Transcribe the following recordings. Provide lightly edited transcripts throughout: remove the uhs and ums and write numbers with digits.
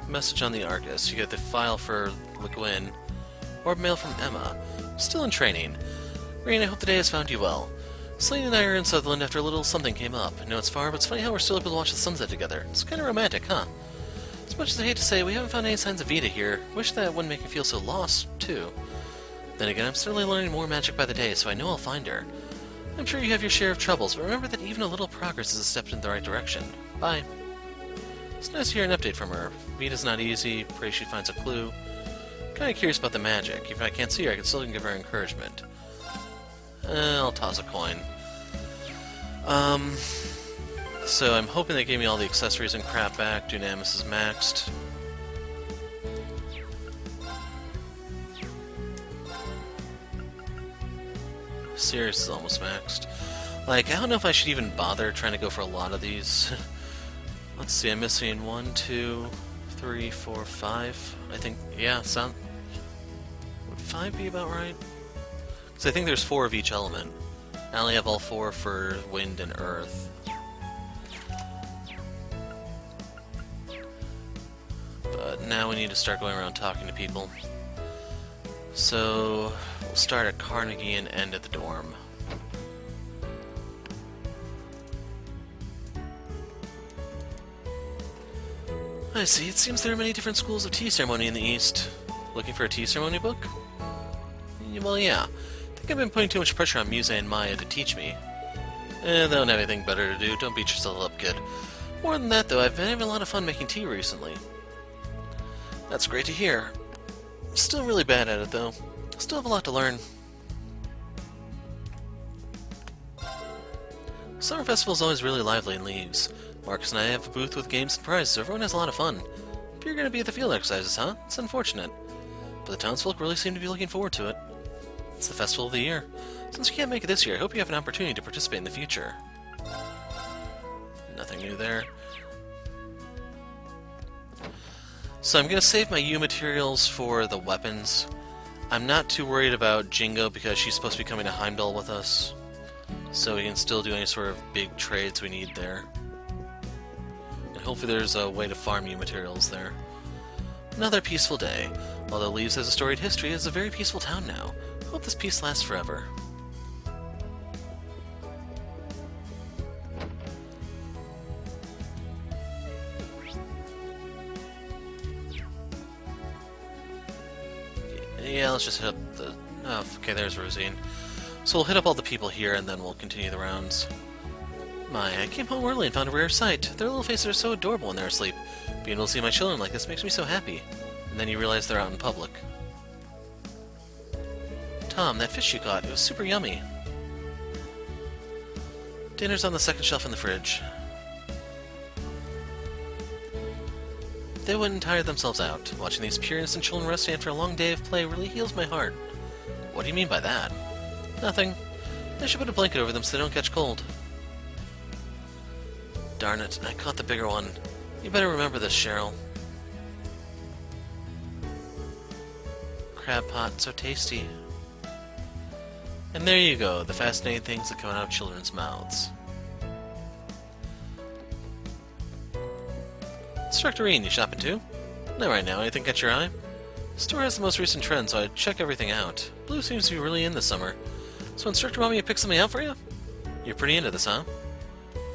Message on the Argus. You get the file for Le Guin. Orb mail from Emma. Still in training. Rain, I hope the day has found you well. Selene and I are in Sutherland after a little something came up. I know it's far, but it's funny how we're still able to watch the sunset together. It's kind of romantic, huh? As much as I hate to say, we haven't found any signs of Vita here. Wish that wouldn't make me feel so lost, too. Then again, I'm certainly learning more magic by the day, so I know I'll find her. I'm sure you have your share of troubles, but remember that even a little progress is a step in the right direction. Bye. It's nice to hear an update from her. Vita's not easy. Pray she finds a clue. Kinda curious about the magic. If I can't see her, I can still give her encouragement. I'll toss a coin. So I'm hoping they gave me all the accessories and crap back. Dunamis is maxed. Sirius is almost maxed. Like, I don't know if I should even bother trying to go for a lot of these. Let's see, I'm missing 1, 2, 3, 4, 5. I think, yeah, would 5 be about right? Because I think there's 4 of each element. I only have all 4 for wind and earth. But now we need to start going around talking to people. So, we'll start at Carnegie and end at the dorm. I see, it seems there are many different schools of tea ceremony in the East. Looking for a tea ceremony book? Well, yeah. I think I've been putting too much pressure on Musa and Maya to teach me. They don't have anything better to do, don't beat yourself up, kid. More than that, though, I've been having a lot of fun making tea recently. That's great to hear. Still really bad at it, though. Still have a lot to learn. Summer Festival is always really lively in Leaves. Marcus and I have a booth with games and prizes, so everyone has a lot of fun. But you're going to be at the field exercises, huh? It's unfortunate. But the townsfolk really seem to be looking forward to it. It's the festival of the year. Since you can't make it this year, I hope you have an opportunity to participate in the future. Nothing new there. So I'm going to save my U materials for the weapons. I'm not too worried about Jingo because she's supposed to be coming to Heimdall with us. So we can still do any sort of big trades we need there. And hopefully there's a way to farm U materials there. Another peaceful day. Although Leaves has a storied history, it's a very peaceful town now. Hope this peace lasts forever. Yeah, let's just hit up the... Oh, okay, there's Rosine. So we'll hit up all the people here, and then we'll continue the rounds. My, I came home early and found a rare sight. Their little faces are so adorable when they're asleep. Being able to see my children like this makes me so happy. And then you realize they're out in public. Tom, that fish you caught, it was super yummy. Dinner's on the second shelf in the fridge. They wouldn't tire themselves out. Watching these pure innocent children resting after a long day of play really heals my heart. What do you mean by that? Nothing. I should put a blanket over them so they don't catch cold. Darn it, I caught the bigger one. You better remember this, Cheryl. Crab pot, so tasty. And there you go, the fascinating things that come out of children's mouths. Instructorine, you shopping too? Not right now, anything catch your eye? The store has the most recent trends, so I'd check everything out. Blue seems to be really in this summer. So Instructor want me to pick something out for you? You're pretty into this, huh?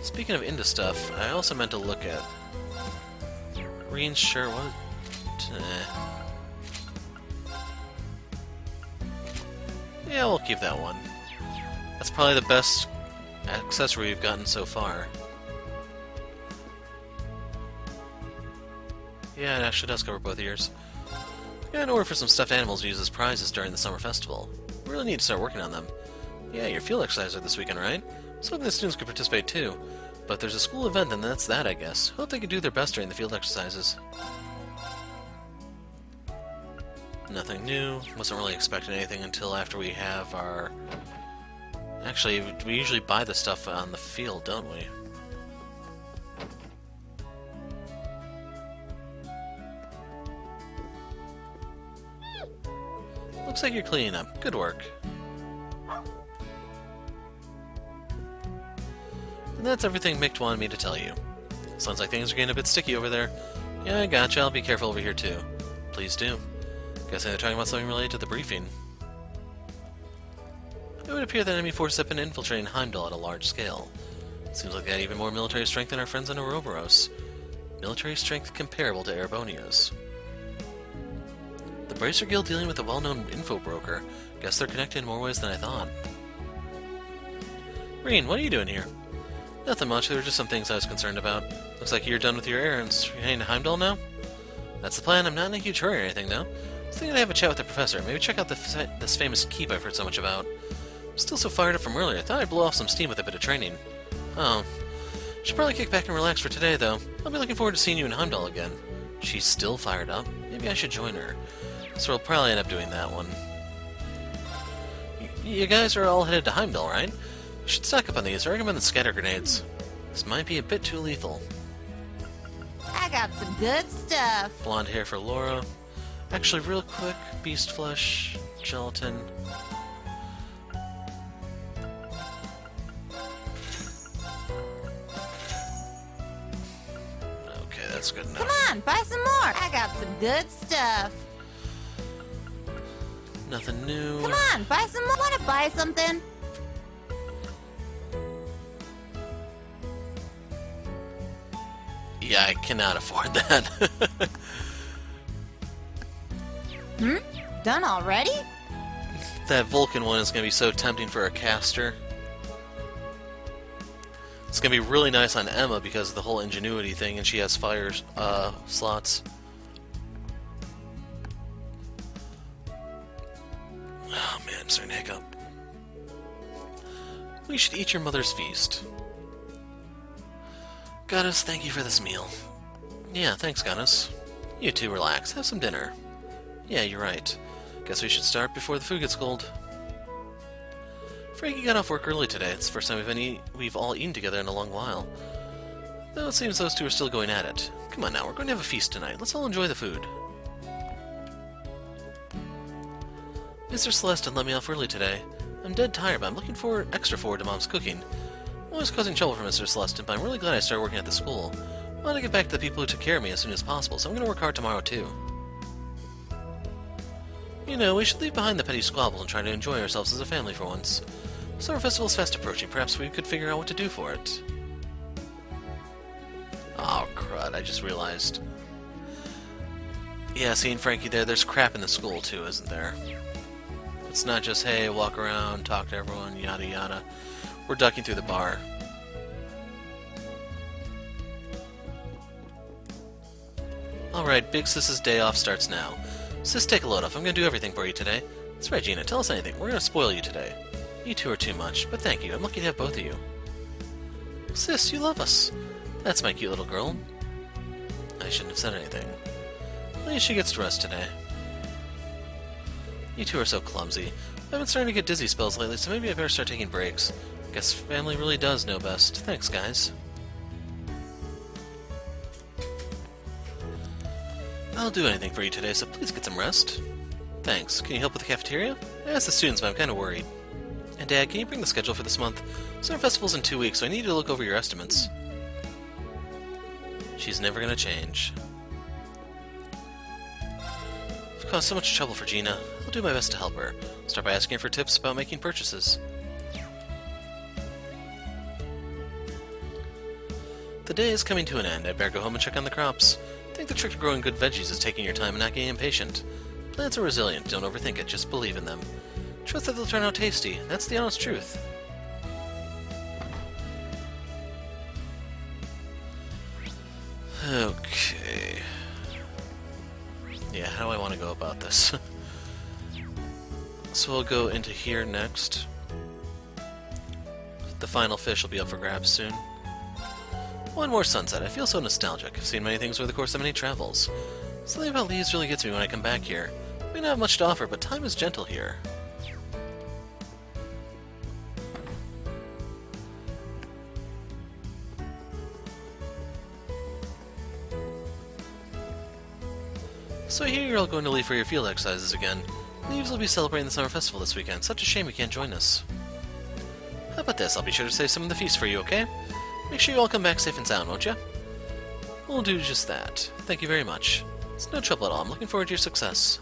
Speaking of into stuff, I also meant to look at... Green shirt, what? Yeah, we'll keep that one. That's probably the best accessory we've gotten so far. Yeah, it actually does cover both ears. Got an order for some stuffed animals to use as prizes during the summer festival. We really need to start working on them. Yeah, your field exercises are this weekend, right? I was hoping the students could participate too. But if there's a school event, then that's that, I guess. Hope they can do their best during the field exercises. Nothing new. Wasn't really expecting anything until after we have our... Actually, we usually buy the stuff on the field, don't we? Looks like you're cleaning up. Good work. And that's everything Mick wanted me to tell you. Sounds like things are getting a bit sticky over there. Yeah, I gotcha. I'll be careful over here too. Please do. Guessing they're talking about something related to the briefing. It would appear that enemy forces have been infiltrating Heimdall at a large scale. Seems like they had even more military strength than our friends in Ouroboros. Military strength comparable to Erebonia's. The Bracer Guild dealing with a well-known info broker. Guess they're connected in more ways than I thought. Reen, what are you doing here? Nothing much, there were just some things I was concerned about. Looks like you're done with your errands. You're heading to Heimdall now? That's the plan. I'm not in a huge hurry or anything, though. I was thinking I'd have a chat with the professor. Maybe check out this famous keep I've heard so much about. I'm still so fired up from earlier. I thought I'd blow off some steam with a bit of training. Oh. Should probably kick back and relax for today, though. I'll be looking forward to seeing you in Heimdall again. She's still fired up. Maybe I should join her. So we'll probably end up doing that one. You guys are all headed to Heimdall, right? You should stock up on these. I recommend the scatter grenades. This might be a bit too lethal. I got some good stuff. Blonde hair for Laura. Actually, real quick, beast flesh, gelatin. Okay, that's good enough. Come on, buy some more. I got some good stuff. Nothing new. Come on, buy some more. Wanna buy something? Yeah, I cannot afford that. Done already? That Vulcan one is going to be so tempting for a caster. It's going to be really nice on Emma because of the whole ingenuity thing, and she has fire slots. Oh man, I'm starting to hiccup. We should eat your mother's feast. Goddess, thank you for this meal. Yeah, thanks, Goddess. You two relax, have some dinner. Yeah, you're right. Guess we should start before the food gets cold. Frankie got off work early today. It's the first time we've all eaten together in a long while. Though it seems those two are still going at it. Come on now, we're going to have a feast tonight. Let's all enjoy the food. Mr. Celestin let me off early today. I'm dead tired, but I'm looking extra forward to Mom's cooking. I'm always causing trouble for Mr. Celestin, but I'm really glad I started working at the school. I want to get back to the people who took care of me as soon as possible, so I'm going to work hard tomorrow too. You know, we should leave behind the petty squabbles and try to enjoy ourselves as a family for once. Summer Festival's fast approaching, perhaps we could figure out what to do for it. Oh, crud, I just realized. Yeah, seeing Frankie there's crap in the school too, isn't there? It's not just, hey, walk around, talk to everyone, yada yada. We're ducking through the bar. Alright, Big Sis's day off starts now. Sis, take a load off. I'm gonna do everything for you today. That's right, Gina. Tell us anything. We're gonna spoil you today. You two are too much, but thank you. I'm lucky to have both of you. Sis, you love us. That's my cute little girl. I shouldn't have said anything. At least she gets to rest today. You two are so clumsy. I've been starting to get dizzy spells lately, so maybe I better start taking breaks. Guess family really does know best. Thanks, guys. I'll do anything for you today, so please get some rest. Thanks. Can you help with the cafeteria? I asked the students, but I'm kind of worried. And Dad, can you bring the schedule for this month? Summer Festival's in 2 weeks, so I need you to look over your estimates. She's never gonna change. I've caused so much trouble for Gina. I'll do my best to help her. Start by asking her for tips about making purchases. The day is coming to an end. I'd better go home and check on the crops. I think the trick to growing good veggies is taking your time and not getting impatient. Plants are resilient. Don't overthink it. Just believe in them. Trust that they'll turn out tasty. That's the honest truth. Okay. Yeah, how do I want to go about this? So we'll go into here next. The final fish will be up for grabs soon. One more sunset. I feel so nostalgic. I've seen many things over the course of many travels. Something about leaves really gets me when I come back here. I may not have much to offer, but time is gentle here. So I hear you're all going to leave for your field exercises again. Leaves will be celebrating the Summer Festival this weekend. Such a shame you can't join us. How about this? I'll be sure to save some of the feast for you, okay? Make sure you all come back safe and sound, won't you? We'll do just that. Thank you very much. It's no trouble at all. I'm looking forward to your success.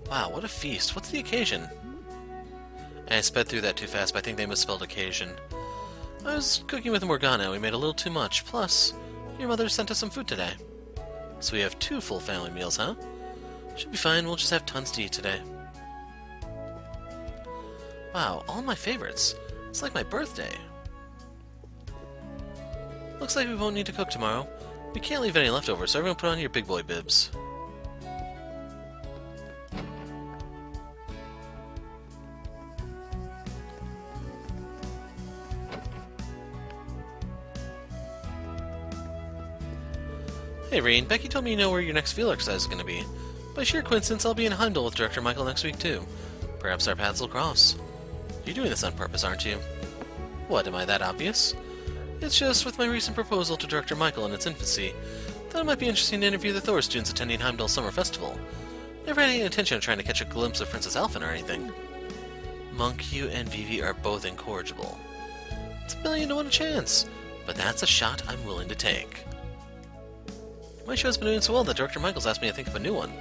Wow, what a feast. What's the occasion? I sped through that too fast, but I think they misspelled occasion. I was cooking with Morgana. We made a little too much. Plus, your mother sent us some food today. So we have 2 full family meals, huh? Should be fine. We'll just have tons to eat today. Wow, all my favorites. It's like my birthday. Looks like we won't need to cook tomorrow. We can't leave any leftovers, so everyone put on your big boy bibs. Hey, Rain, Becky told me you know where your next field exercise is going to be. By sheer coincidence, I'll be in Heimdall with Director Michael next week, too. Perhaps our paths will cross. You're doing this on purpose, aren't you? What, am I that obvious? It's just, with my recent proposal to Director Michael in its infancy, thought it might be interesting to interview the Thor students attending Heimdall's summer festival. Never had any intention of trying to catch a glimpse of Princess Elfin or anything. Monk, you and Vivi are both incorrigible. It's a 1,000,000 to 1 chance, but that's a shot I'm willing to take. My show's been doing so well that Director Michael's asked me to think of a new one.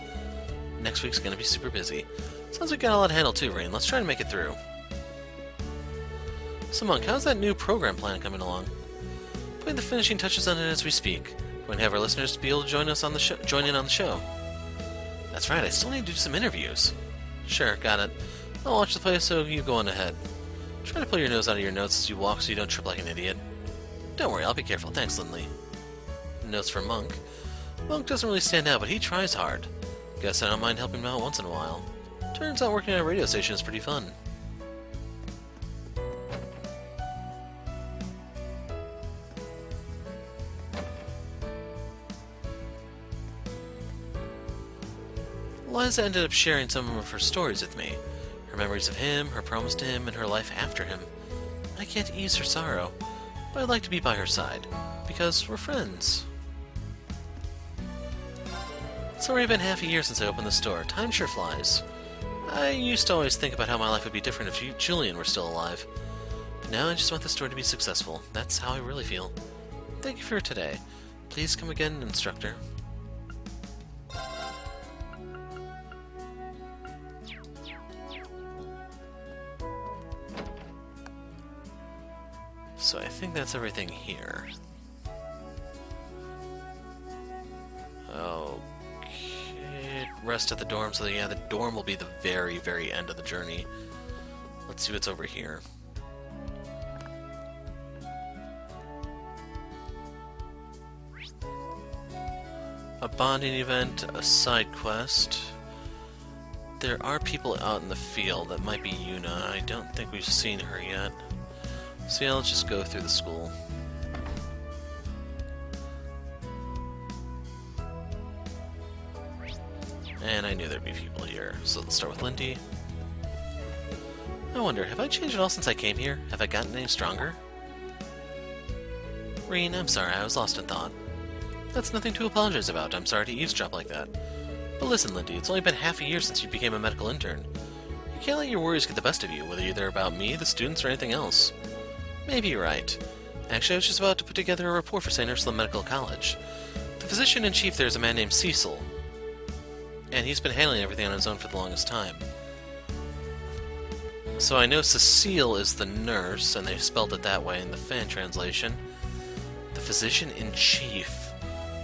Next week's gonna be super busy. Sounds like we got a lot to handle too, Rain. Let's try to make it through. So, Monk, how's that new program plan coming along? Putting the finishing touches on it as we speak. We're going to have our listeners be able to join us on the join in on the show. That's right, I still need to do some interviews. Sure, got it. I'll watch the play, so you go on ahead. Try to pull your nose out of your notes as you walk so you don't trip like an idiot. Don't worry, I'll be careful. Thanks, Lindley. Notes from Monk. Monk doesn't really stand out, but he tries hard. Guess I don't mind helping him out once in a while. Turns out working at a radio station is pretty fun. Liza ended up sharing some of her stories with me. Her memories of him, her promise to him, and her life after him. I can't ease her sorrow, but I'd like to be by her side, because we're friends. It's already been half a year since I opened the store. Time sure flies. I used to always think about how my life would be different if Julian were still alive. But now I just want the store to be successful. That's how I really feel. Thank you for today. Please come again, instructor. So I think that's everything here. Okay, rest at the dorm, so yeah, the dorm will be the very, very end of the journey. Let's see what's over here. A bonding event, a side quest. There are people out in the field. That might be Yuna. I don't think we've seen her yet. So yeah, let's just go through the school. And I knew there'd be people here, so let's start with Lindy. I wonder, have I changed at all since I came here? Have I gotten any stronger? Reen, I'm sorry, I was lost in thought. That's nothing to apologize about. I'm sorry to eavesdrop like that. But listen, Lindy, it's only been half a year since you became a medical intern. You can't let your worries get the best of you, whether they're about me, the students, or anything else. Maybe you're right. Actually, I was just about to put together a report for St. Ursula Medical College. The physician-in-chief there is a man named Cecil, and he's been handling everything on his own for the longest time. So I know Cecile is the nurse, and they spelled it that way in the fan translation. The physician-in-chief.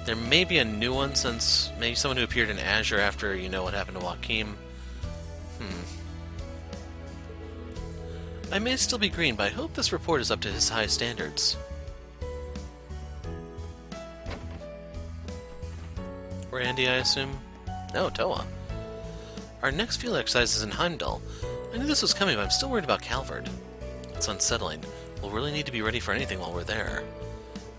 There may be a new one, since maybe someone who appeared in Azure after you know what happened to Joachim. I may still be green, but I hope this report is up to his high standards. Randy, I assume? No, Toa. Our next field exercise is in Heimdall. I knew this was coming, but I'm still worried about Calvard. It's unsettling. We'll really need to be ready for anything while we're there.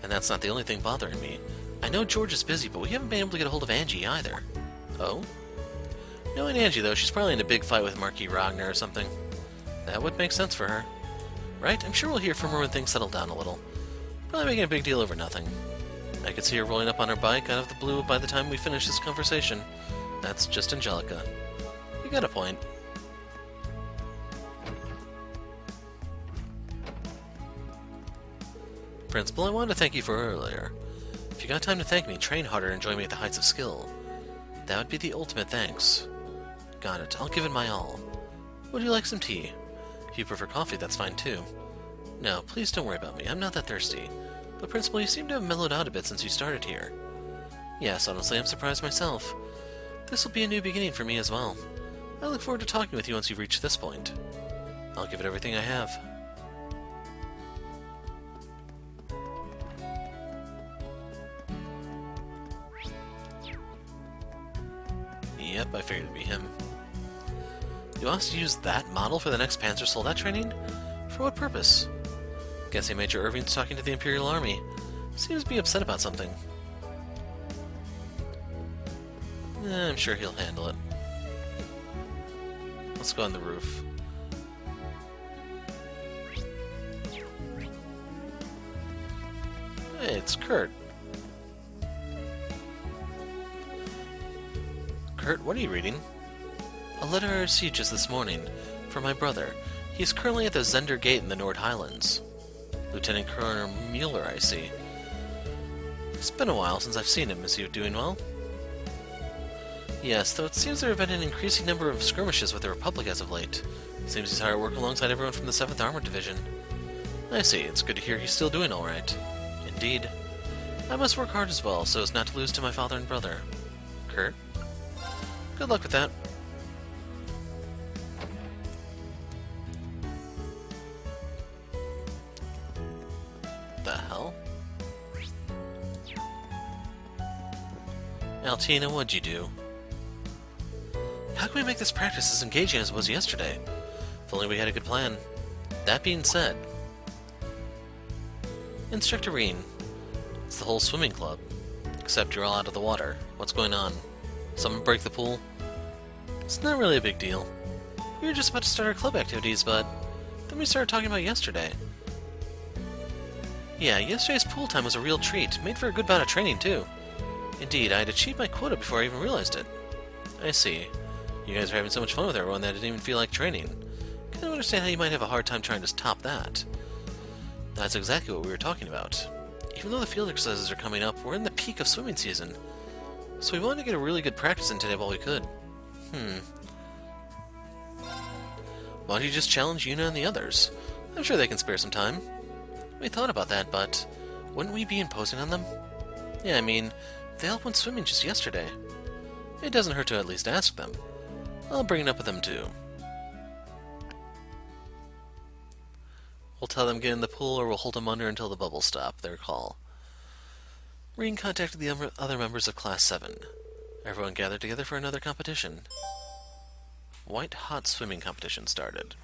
And that's not the only thing bothering me. I know George is busy, but we haven't been able to get a hold of Angie either. Oh? Knowing Angie, though, she's probably in a big fight with Marquis Ragnar or something. That would make sense for her. Right? I'm sure we'll hear from her when things settle down a little. Probably making a big deal over nothing. I could see her rolling up on her bike out of the blue by the time we finish this conversation. That's just Angelica. You got a point. Principal, I wanted to thank you for earlier. If you got time to thank me, train harder and join me at the heights of skill. That would be the ultimate thanks. Got it. I'll give it my all. Would you like some tea? If you prefer coffee, that's fine too. No, please don't worry about me. I'm not that thirsty. But Principal, you seem to have mellowed out a bit since you started here. Yes, honestly, I'm surprised myself. This will be a new beginning for me as well. I look forward to talking with you once you've reached this point. I'll give it everything I have. Yep, I figured it'd be him. You want us to use that model for the next Panzer Soldat training? For what purpose? Guessing Major Irving's talking to the Imperial Army. Seems to be upset about something. I'm sure he'll handle it. Let's go on the roof. Hey, it's Kurt. Kurt, what are you reading? A letter I received just this morning from my brother. He is currently at the Zender Gate in the Nord Highlands. Lieutenant Colonel Mueller, I see. It's been a while since I've seen him. Is he doing well? Yes, though it seems there have been an increasing number of skirmishes with the Republic as of late. Seems he's hired work alongside everyone from the 7th Armored Division. I see. It's good to hear he's still doing alright. Indeed. I must work hard as well, so as not to lose to my father and brother. Kurt? Good luck with that. The hell? Altina, what'd you do? How can we make this practice as engaging as it was yesterday? If only we had a good plan. That being said... Instructor Reen, it's the whole swimming club. Except you're all out of the water. What's going on? Someone break the pool? It's not really a big deal. We were just about to start our club activities, but then we started talking about yesterday. Yeah, yesterday's pool time was a real treat. Made for a good bout of training, too. Indeed, I had achieved my quota before I even realized it. I see. You guys are having so much fun with everyone that it didn't even feel like training. Kind of understand how you might have a hard time trying to top that. That's exactly what we were talking about. Even though the field exercises are coming up, we're in the peak of swimming season. So we wanted to get a really good practice in today while we could. Why don't you just challenge Yuna and the others? I'm sure they can spare some time. We thought about that, but wouldn't we be imposing on them? Yeah, I mean, they all went swimming just yesterday. It doesn't hurt to at least ask them. I'll bring it up with them too. We'll tell them to get in the pool, or we'll hold them under until the bubbles stop, their call. Reen contacted the other members of Class 7. Everyone gathered together for another competition. White-hot swimming competition started.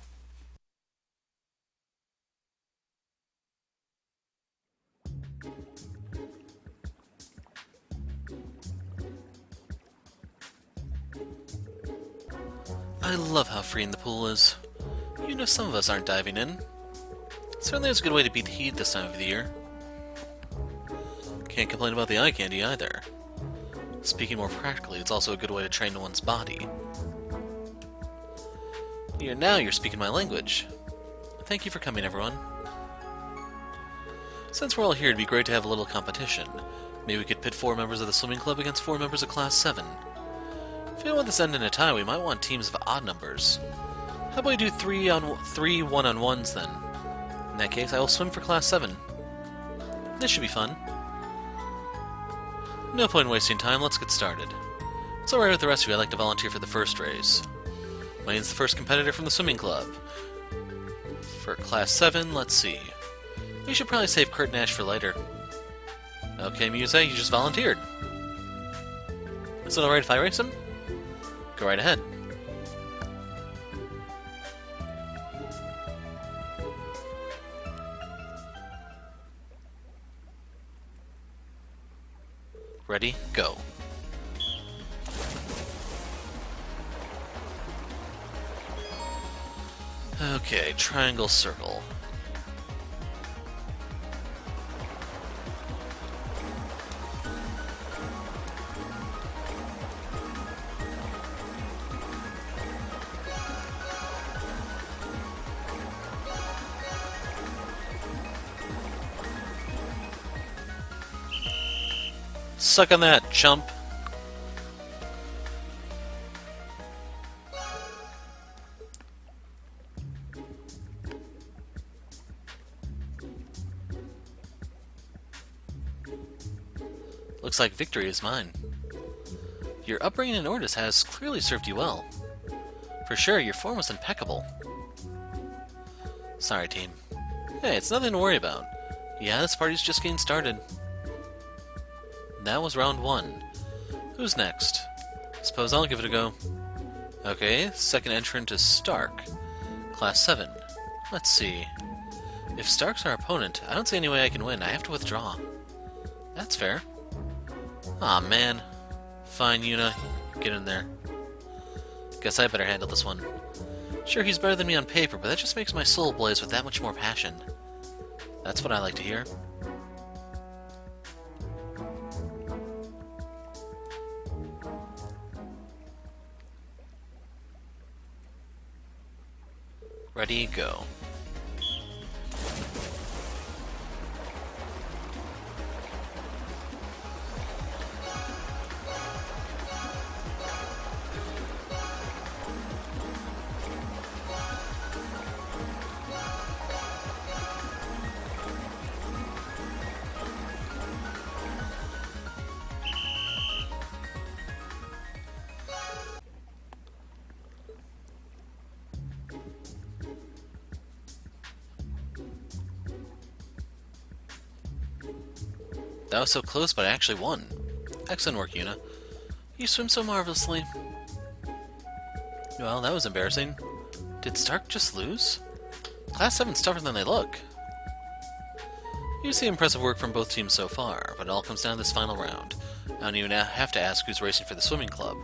I love how freeing the pool is. Even if some of us aren't diving in. Certainly it's a good way to beat the heat this time of the year. Can't complain about the eye candy either. Speaking more practically, it's also a good way to train one's body. Now you're speaking my language. Thank you for coming, everyone. Since we're all here, it'd be great to have a little competition. Maybe we could pit 4 members of the swimming club against 4 members of Class 7. If we don't want this to end in a tie, we might want teams of odd numbers. How about we do 3 one-on-ones then? In that case, I will swim for Class 7. This should be fun. No point in wasting time, let's get started. It's alright with the rest of you, I'd like to volunteer for the first race. My name's the first competitor from the swimming club. For Class 7, let's see. We should probably save Kurt and Ash for later. Okay, Muse, you just volunteered. Is it alright if I race him? Go right ahead. Ready? Go. Okay, triangle, circle. Suck on that, chump. Looks like victory is mine. Your upbringing in Ordis has clearly served you well. For sure, your form was impeccable. Sorry, team. Hey, it's nothing to worry about. Yeah, this party's just getting started. That was round 1. Who's next? Suppose I'll give it a go. Okay, second entrant is Stark. Class 7. Let's see. If Stark's our opponent, I don't see any way I can win. I have to withdraw. That's fair. Aw, man. Fine, Yuna. Get in there. Guess I better handle this one. Sure, he's better than me on paper, but that just makes my soul blaze with that much more passion. That's what I like to hear. Ready, go. That was so close, but I actually won. Excellent work, Yuna. You swim so marvelously. Well, that was embarrassing. Did Stark just lose? Class 7's tougher than they look. You see impressive work from both teams so far, but it all comes down to this final round. I don't even have to ask who's racing for the swimming club.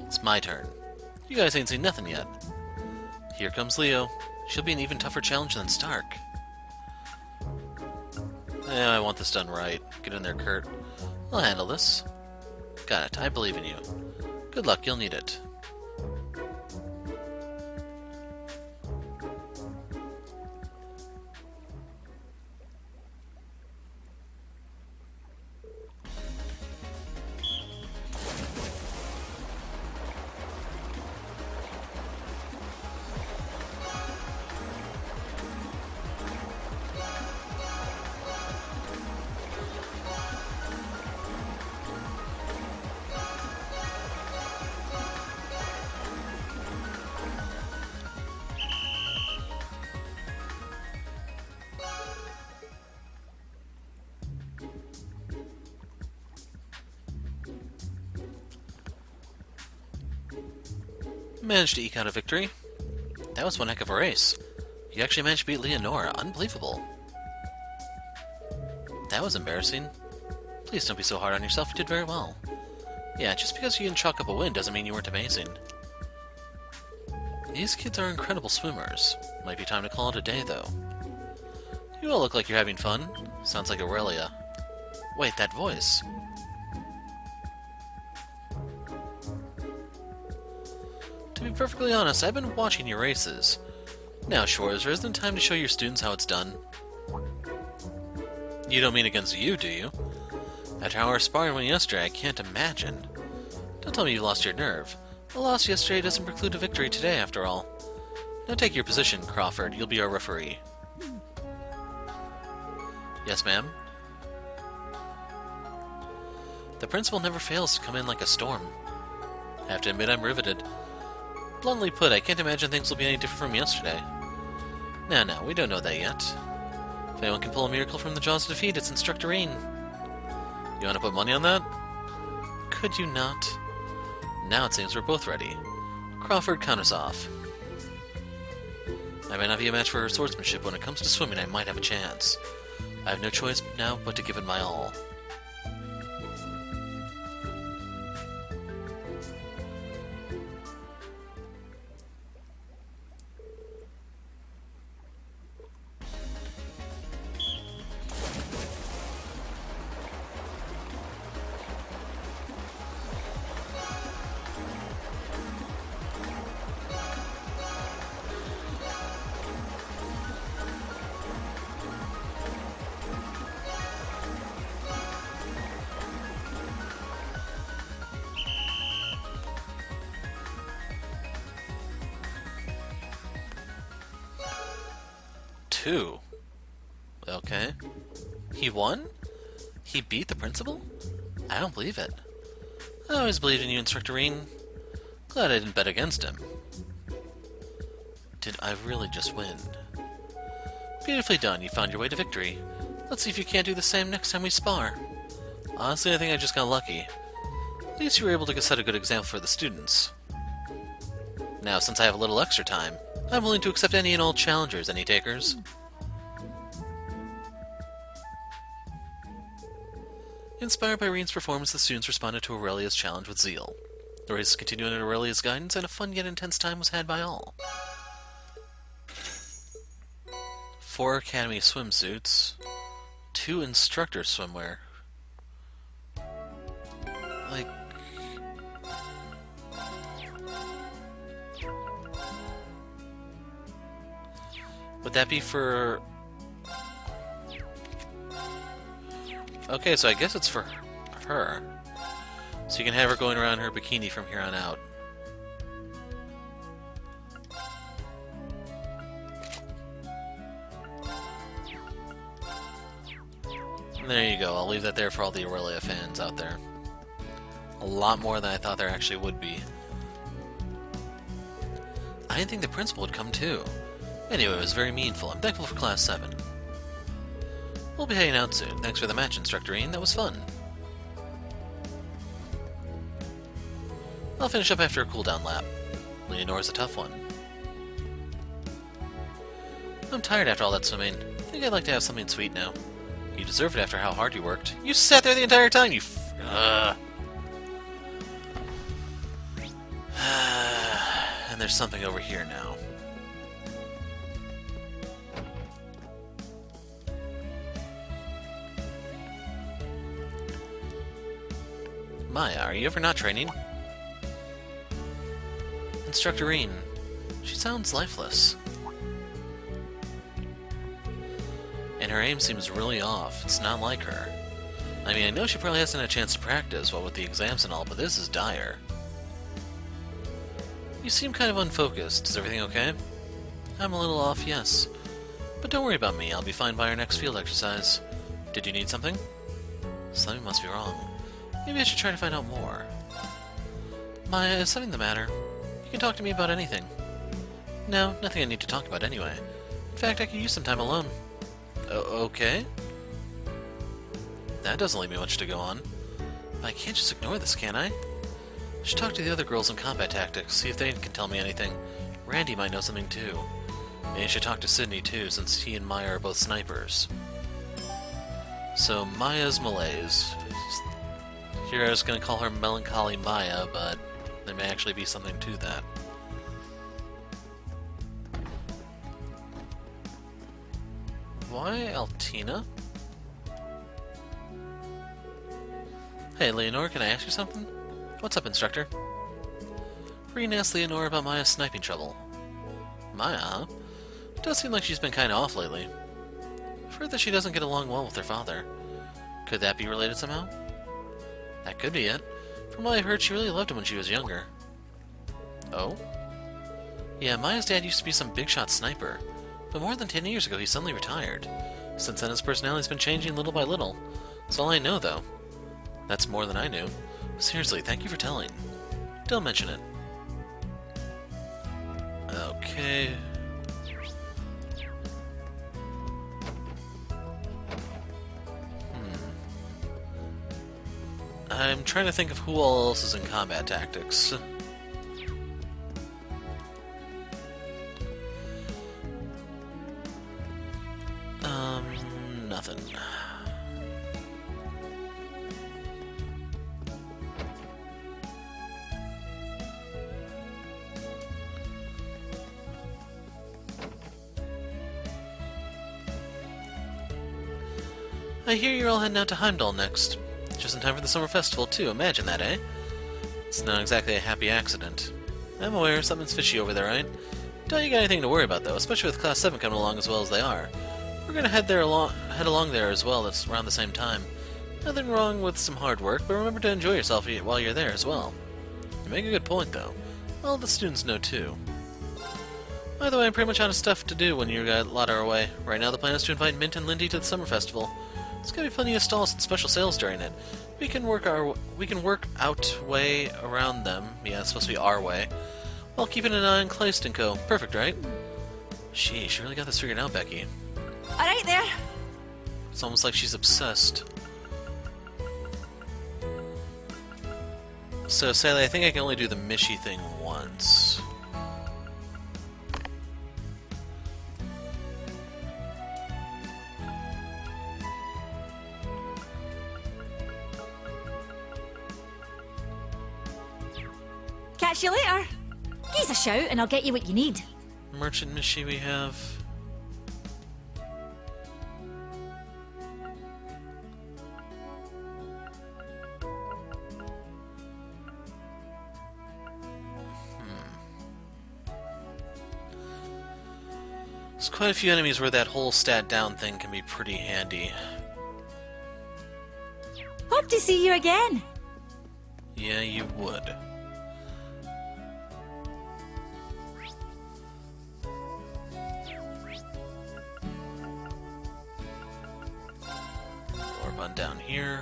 It's my turn. You guys ain't seen nothing yet. Here comes Leo. She'll be an even tougher challenge than Stark. I want this done right. Get in there, Kurt. I'll handle this. Got it. I believe in you. Good luck. You'll need it. Managed to eke out a victory. That was one heck of a race. You actually managed to beat Leonora. Unbelievable. That was embarrassing. Please don't be so hard on yourself. You did very well. Yeah, just because you didn't chalk up a win doesn't mean you weren't amazing. These kids are incredible swimmers. Might be time to call it a day, though. You all look like you're having fun. Sounds like Aurelia. Wait, that voice. To be perfectly honest, I've been watching your races. Now, Schwarzer, isn't it time to show your students how it's done? You don't mean against you, do you? After how our sparring went yesterday, I can't imagine. Don't tell me you lost your nerve. A loss yesterday doesn't preclude a victory today, after all. Now take your position, Crawford. You'll be our referee. Yes, ma'am? The principal never fails to come in like a storm. I have to admit I'm riveted. Bluntly put, I can't imagine things will be any different from yesterday. No, we don't know that yet. If anyone can pull a miracle from the jaws of defeat, it's Instructor Reen. You want to put money on that? Could you not? Now it seems we're both ready. Crawford, count us off. I may not be a match for her swordsmanship, but when it comes to swimming, I might have a chance. I have no choice now but to give it my all. 2. Okay. He won? He beat the principal? I don't believe it. I always believed in you, Instructor Reen. Glad I didn't bet against him. Did I really just win? Beautifully done. You found your way to victory. Let's see if you can't do the same next time we spar. Honestly, I think I just got lucky. At least you were able to set a good example for the students. Now, since I have a little extra time, I'm willing to accept any and all challengers. Any takers? Inspired by Reen's performance, the students responded to Aurelia's challenge with zeal. The races continued under Aurelia's guidance, and a fun yet intense time was had by all. 4 academy swimsuits, 2 instructor swimwear. Like... would that be for... okay, so I guess it's for her. So you can have her going around her bikini from here on out. And there you go, I'll leave that there for all the Aurelia fans out there. A lot more than I thought there actually would be. I didn't think the principal would come too. Anyway, it was very meaningful. I'm thankful for Class 7. We'll be heading out soon. Thanks for the match, Instructor Reen. That was fun. I'll finish up after a cooldown lap. Leonora's a tough one. I'm tired after all that swimming. I think I'd like to have something sweet now. You deserve it after how hard you worked. You sat there the entire time, you And there's something over here now. Maya, are you ever not training? Instructor Reen. She sounds lifeless. And her aim seems really off. It's not like her. I mean, I know she probably hasn't had a chance to practice, what with the exams and all, but this is dire. You seem kind of unfocused. Is everything okay? I'm a little off, yes. But don't worry about me. I'll be fine by our next field exercise. Did you need something? Something must be wrong. Maybe I should try to find out more. Maya, is something the matter? You can talk to me about anything. No, nothing I need to talk about anyway. In fact, I could use some time alone. Okay? That doesn't leave me much to go on. But I can't just ignore this, can I? I should talk to the other girls in combat tactics, see if they can tell me anything. Randy might know something too. Maybe I should talk to Sydney too, since he and Maya are both snipers. So, Maya's malaise. Here I was going to call her Melancholy Maya, but there may actually be something to that. Why Altina? Hey, Leonora, can I ask you something? What's up, Instructor? Reen asked Leonora about Maya's sniping trouble. Maya, huh? It does seem like she's been kinda off lately. I've heard that she doesn't get along well with her father. Could that be related somehow? That could be it. From what I heard, she really loved him when she was younger. Oh? Yeah, Maya's dad used to be some big-shot sniper. But more than 10 years ago, he suddenly retired. Since then, his personality's been changing little by little. That's all I know, though. That's more than I knew. Seriously, thank you for telling. Don't mention it. Okay. I'm trying to think of who all else is in combat tactics. Nothing. I hear you're all heading out to Heimdall next. Just in time for the summer festival, too. Imagine that, eh? It's not exactly a happy accident. I'm aware something's fishy over there, right? Don't you got anything to worry about, though, especially with Class 7 coming along as well as they are. We're gonna head along there as well. That's around the same time. Nothing wrong with some hard work, but remember to enjoy yourself while you're there as well. You make a good point, though. All the students know, too. By the way, I'm pretty much out of stuff to do when you lot are away. Right now the plan is to invite Mint and Lindy to the summer festival. There's gonna be plenty of stalls and special sales during it. We can work out way around them. Yeah, it's supposed to be our way. While keeping an eye on Kleist and Co. Perfect, right? Sheesh, you really got this figured out, Becky. Alright there. It's almost like she's obsessed. So, Sally, I think I can only do the Mishy thing once. Catch you later. Give us a shout and I'll get you what you need. Merchant Mishy we have. There's quite a few enemies where that whole stat down thing can be pretty handy. Hope to see you again. Yeah, you would. Orb on down here.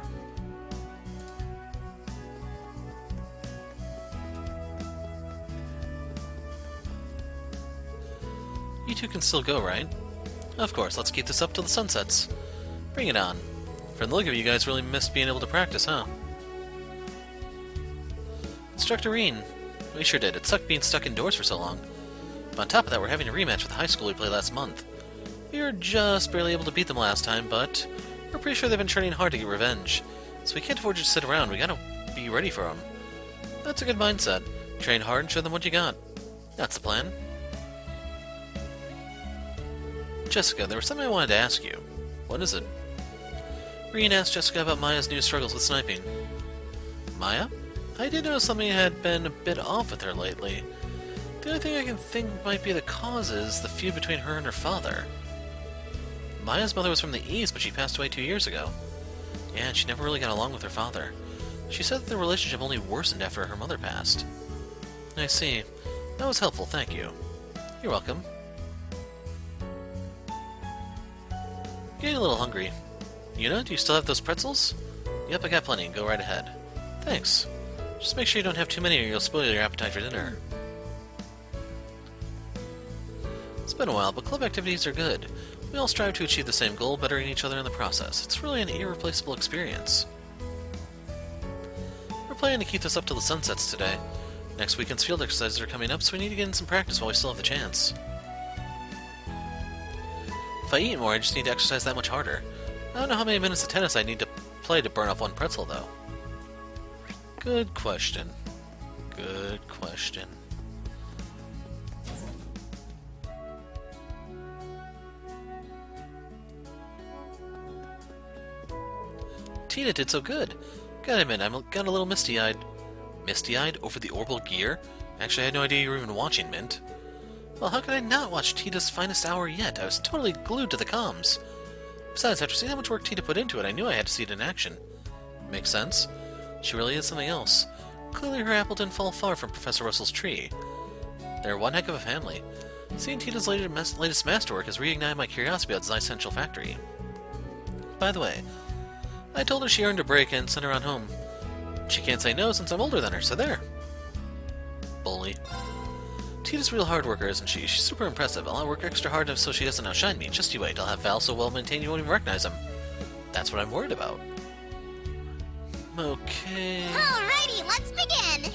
You two can still go, right? Of course, let's keep this up till the sun sets. Bring it on. From the look of it, you guys really missed being able to practice, huh? Instructor Reen. We sure did. It sucked being stuck indoors for so long. But on top of that, we're having a rematch with the high school we played last month. We were just barely able to beat them last time, but we're pretty sure they've been training hard to get revenge. So we can't afford to just sit around. We gotta be ready for them. That's a good mindset. Train hard and show them what you got. That's the plan. Jessica, there was something I wanted to ask you. What is it? Reen asked Jessica about Maya's new struggles with sniping. Maya? I did notice something had been a bit off with her lately. The only thing I can think might be the cause is the feud between her and her father. Maya's mother was from the East, but she passed away 2 years ago. Yeah, and she never really got along with her father. She said that the relationship only worsened after her mother passed. I see. That was helpful, thank you. You're welcome. Getting a little hungry. Yuna, do you still have those pretzels? Yep, I got plenty. Go right ahead. Thanks. Just make sure you don't have too many or you'll spoil your appetite for dinner. It's been a while, but club activities are good. We all strive to achieve the same goal, bettering each other in the process. It's really an irreplaceable experience. We're planning to keep this up till the sun sets today. Next weekend's field exercises are coming up, so we need to get in some practice while we still have the chance. If I eat more, I just need to exercise that much harder. I don't know how many minutes of tennis I need to play to burn off one pretzel, though. Good question. Good question. Tita did so good. Gotta admit, I'm got a little misty-eyed. Misty-eyed over the orbital gear? Actually, I had no idea you were even watching, Mint. Well, how could I not watch Tita's finest hour yet? I was totally glued to the comms. Besides, after seeing how much work Tita put into it, I knew I had to see it in action. Makes sense. She really is something else. Clearly her apple didn't fall far from Professor Russell's tree. They're one heck of a family. Seeing Tita's latest masterwork has reignited my curiosity about Zai's Central Factory. By the way, I told her she earned a break and sent her on home. She can't say no since I'm older than her, so there. Bully. Tita's a real hard worker, isn't she? She's super impressive. I'll work extra hard so she doesn't outshine me. Just you wait, I'll have Val so well maintained you won't even recognize him. That's what I'm worried about. Okay... Alrighty, let's begin.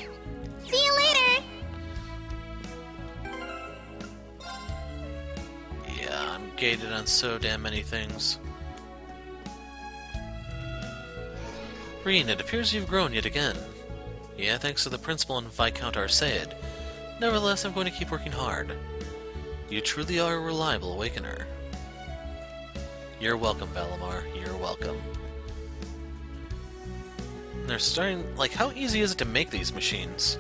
See you later. Yeah, I'm gated on so damn many things. Reen, it appears you've grown yet again. Yeah, thanks to the principal and Viscount Arsaid. Nevertheless, I'm going to keep working hard. You truly are a reliable awakener. You're welcome, Valimar. You're welcome. They're starting... Like, how easy is it to make these machines?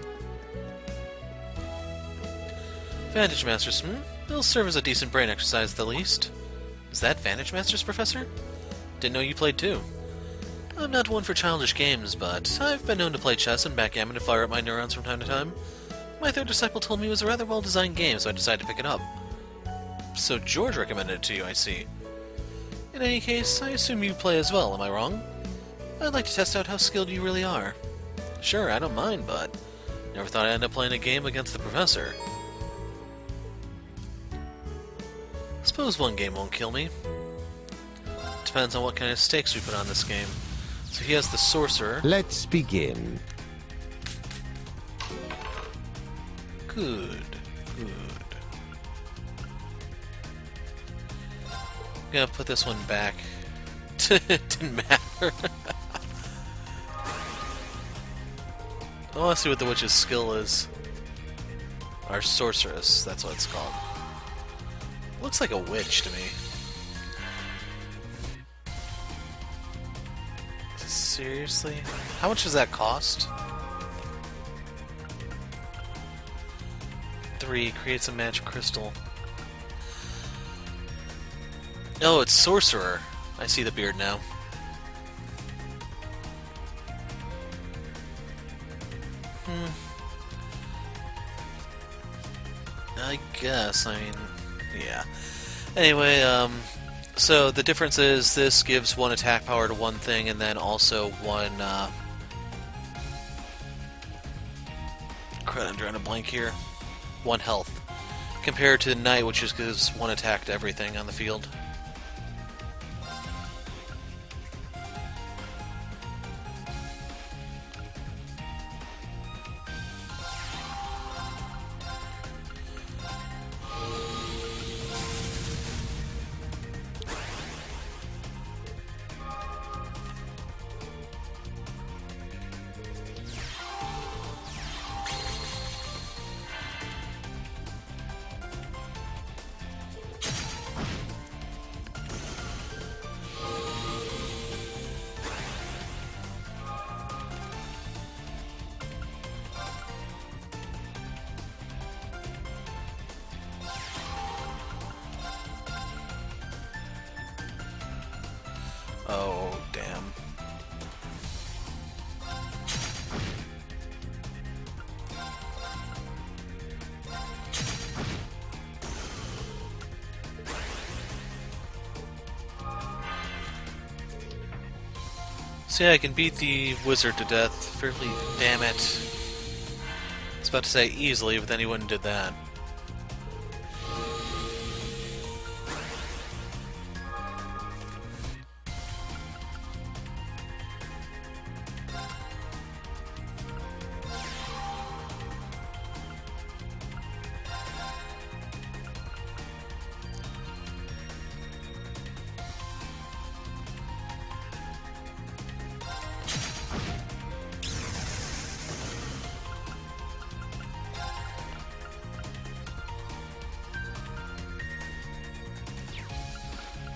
Vantage Masters, They'll serve as a decent brain exercise at the least. Is that Vantage Masters, Professor? Didn't know you played too. I'm not one for childish games, but I've been known to play chess and backgammon to fire up my neurons from time to time. My third disciple told me it was a rather well-designed game, so I decided to pick it up. So George recommended it to you, I see. In any case, I assume you play as well, am I wrong? I'd like to test out how skilled you really are. Sure, I don't mind, but never thought I'd end up playing a game against the professor. Suppose one game won't kill me. Depends on what kind of stakes we put on this game. So he has the sorcerer. Let's begin. Good, good. I'm gonna put this one back. Didn't matter. I want to see what the witch's skill is. Our sorceress, that's what it's called. Looks like a witch to me. Seriously? How much does that cost? 3 creates a magic crystal. Oh, it's sorcerer. I see the beard now. I guess, I mean, yeah. Anyway, so the difference is this gives 1 attack power to one thing, and then also 1, crud, I'm drawing a blank here. 1 health. Compared to the knight, which just gives 1 attack to everything on the field. Oh, damn. See, I can beat the wizard to death fairly, damn it. I was about to say easily, but then he wouldn't did that.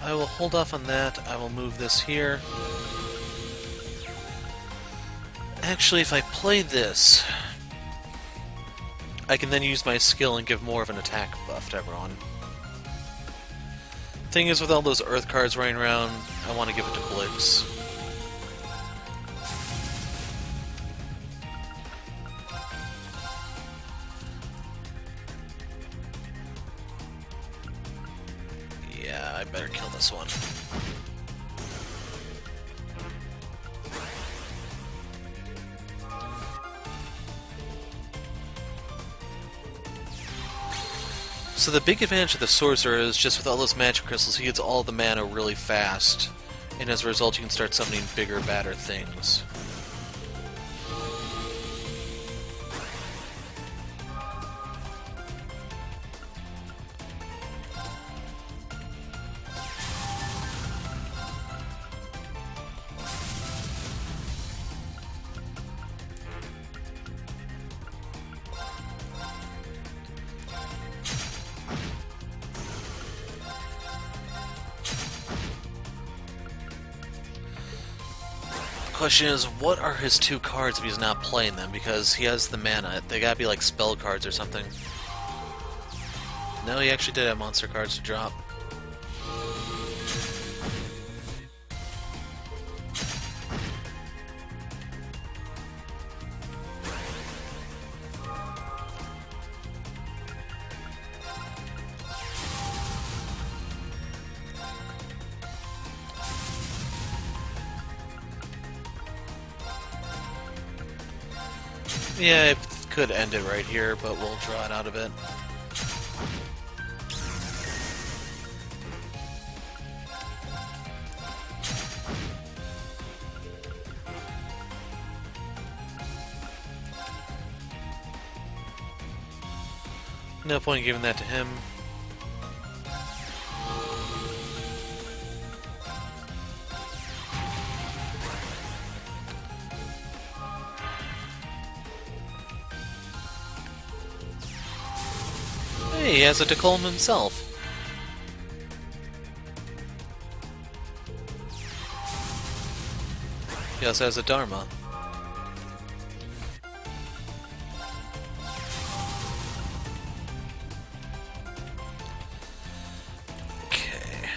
I will hold off on that. I will move this here. Actually, if I play this, I can then use my skill and give more of an attack buff to everyone. Thing is, with all those Earth cards running around, I want to give it to Blix. Yeah, I better kill this one. So the big advantage of the sorcerer is just with all those magic crystals, he gets all the mana really fast, and as a result you can start summoning bigger, badder things. Question is, what are his 2 cards if he's not playing them? Because he has the mana. They gotta be like spell cards or something. No, he actually did have monster cards to drop. Yeah, it could end it right here, but we'll draw it out a bit. No point in giving that to him. Hey, he has a Decolm himself. He also has a Dharma. Okay.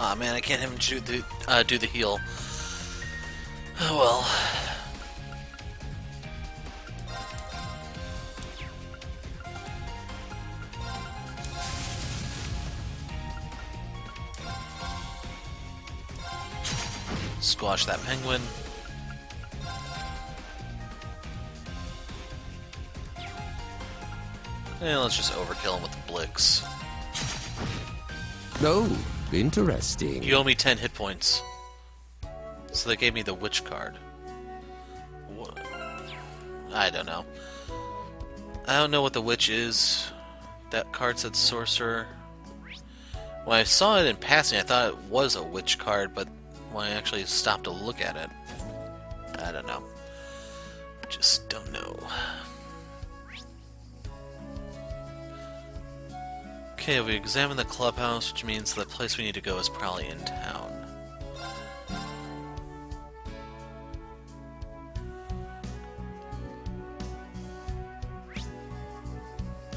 Aw, man, I can't have him do the heal. Oh well. Squash that penguin. And let's just overkill him with the Blix. Oh, interesting. You owe me 10 hit points. So they gave me the Witch card. What? I don't know. I don't know what the Witch is. That card said Sorcerer. When I saw it in passing, I thought it was a Witch card, but when I actually stopped to look at it, I don't know. Just don't know. Okay, we examined the clubhouse, which means the place we need to go is probably in town.